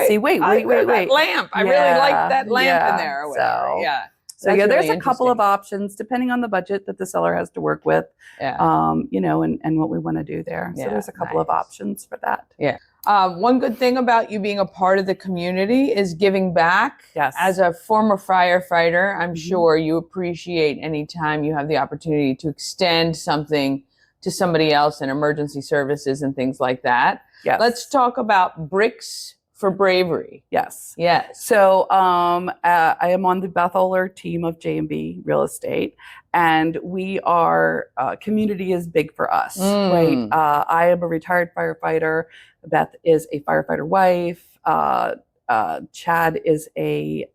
I really like that lamp in there. Or whatever. So, Yeah. So That's yeah, there's really a couple of interesting. options depending on the budget that the seller has to work with. Yeah. You know, and what we want to do there. So Yeah, there's a couple of options for that. Yeah. One good thing about you being a part of the community is giving back. Yes. As a former firefighter, I'm sure you appreciate any time you have the opportunity to extend something to somebody else in emergency services and things like that. Yes. Let's talk about Bricks for Bravery. Yes. Yes. So I am on the Beth Oler team of J&B Real Estate, and we are community is big for us, right? I am a retired firefighter. Beth is a firefighter wife. Chad is a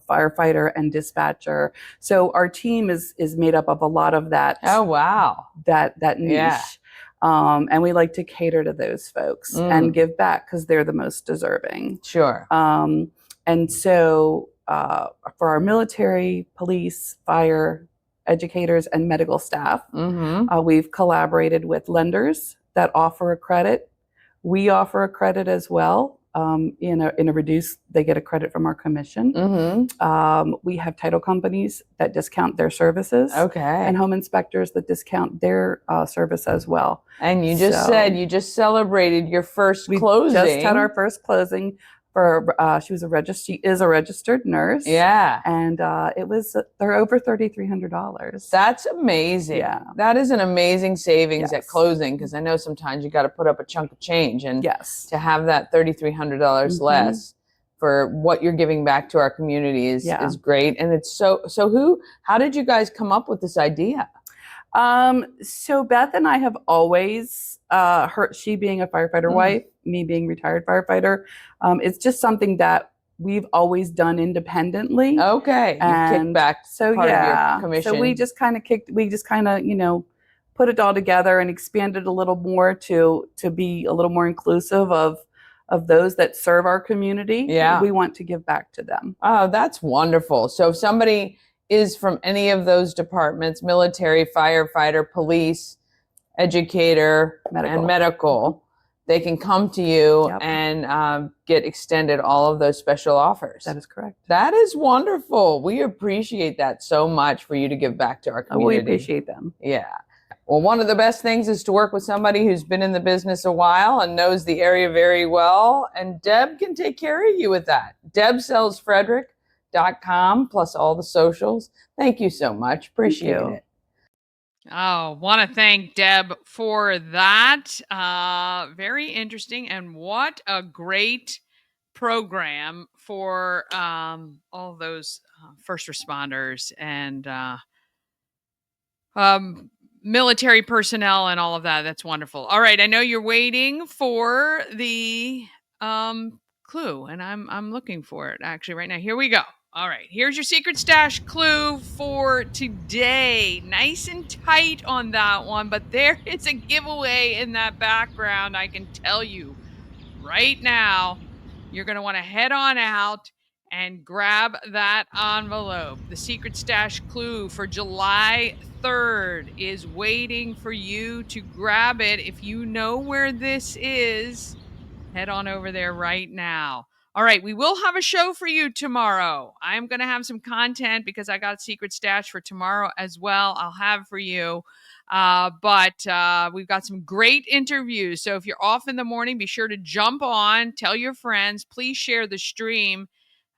firefighter and dispatcher. So our team is made up of a lot of that. Oh wow. That niche. Yeah. And we like to cater to those folks and give back because they're the most deserving. Sure. And so for our military, police, fire, educators, and medical staff, we've collaborated with lenders that offer a credit. We offer a credit as well. in a reduced, they get a credit from our commission. We have title companies that discount their services. Okay. And home inspectors that discount their service as well. And you just said you just celebrated your first closing. We just had our first closing for, she is a registered nurse. Yeah. And they're over $3,300. That's amazing. Yeah. That is an amazing savings Yes. at closing, because I know sometimes you got to put up a chunk of change, and Yes. to have that $3,300 less for what you're giving back to our community is great. And it's how did you guys come up with this idea? So Beth and I have always, she being a firefighter wife, me being retired firefighter, it's just something that we've always done independently. Okay. You kicked back part of your commission. So we just kind of put it all together and expanded a little more to be a little more inclusive of those that serve our community. Yeah. We want to give back to them. Oh, that's wonderful. So if somebody is from any of those departments, military, firefighter, police, educator, and medical, they can come to you and get extended all of those special offers. That is correct. That is wonderful. We appreciate that so much for you to give back to our community. We appreciate them. Yeah. Well, one of the best things is to work with somebody who's been in the business a while and knows the area very well. And Deb can take care of you with that. DebSellsFrederick.com plus all the socials. Thank you so much. Appreciate it. Oh, want to thank Deb for that. Very interesting. And what a great program for all those first responders and military personnel and all of that. That's wonderful. All right. I know you're waiting for the clue, and I'm looking for it actually right now. Here we go. All right. Here's your secret stash clue for today. Nice and tight on that one, but there is a giveaway in that background. I can tell you right now, you're going to want to head on out and grab that envelope. The secret stash clue for July 3rd is waiting for you to grab it. If you know where this is, head on over there right now. All right, we will have a show for you tomorrow. I'm going to have some content because I got secret stash for tomorrow as well. I'll have for you. But we've got some great interviews. So if you're off in the morning, be sure to jump on, tell your friends, please share the stream.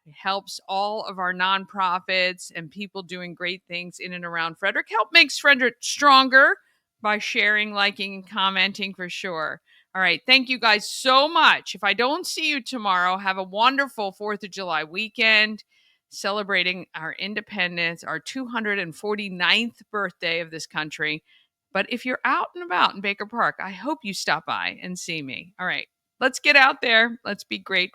It helps all of our nonprofits and people doing great things in and around Frederick. Help makes Frederick stronger by sharing, liking, and commenting for sure. All right. Thank you guys so much. If I don't see you tomorrow, have a wonderful 4th of July weekend, celebrating our independence, our 249th birthday of this country. But if you're out and about in Baker Park, I hope you stop by and see me. All right. Let's get out there. Let's be great.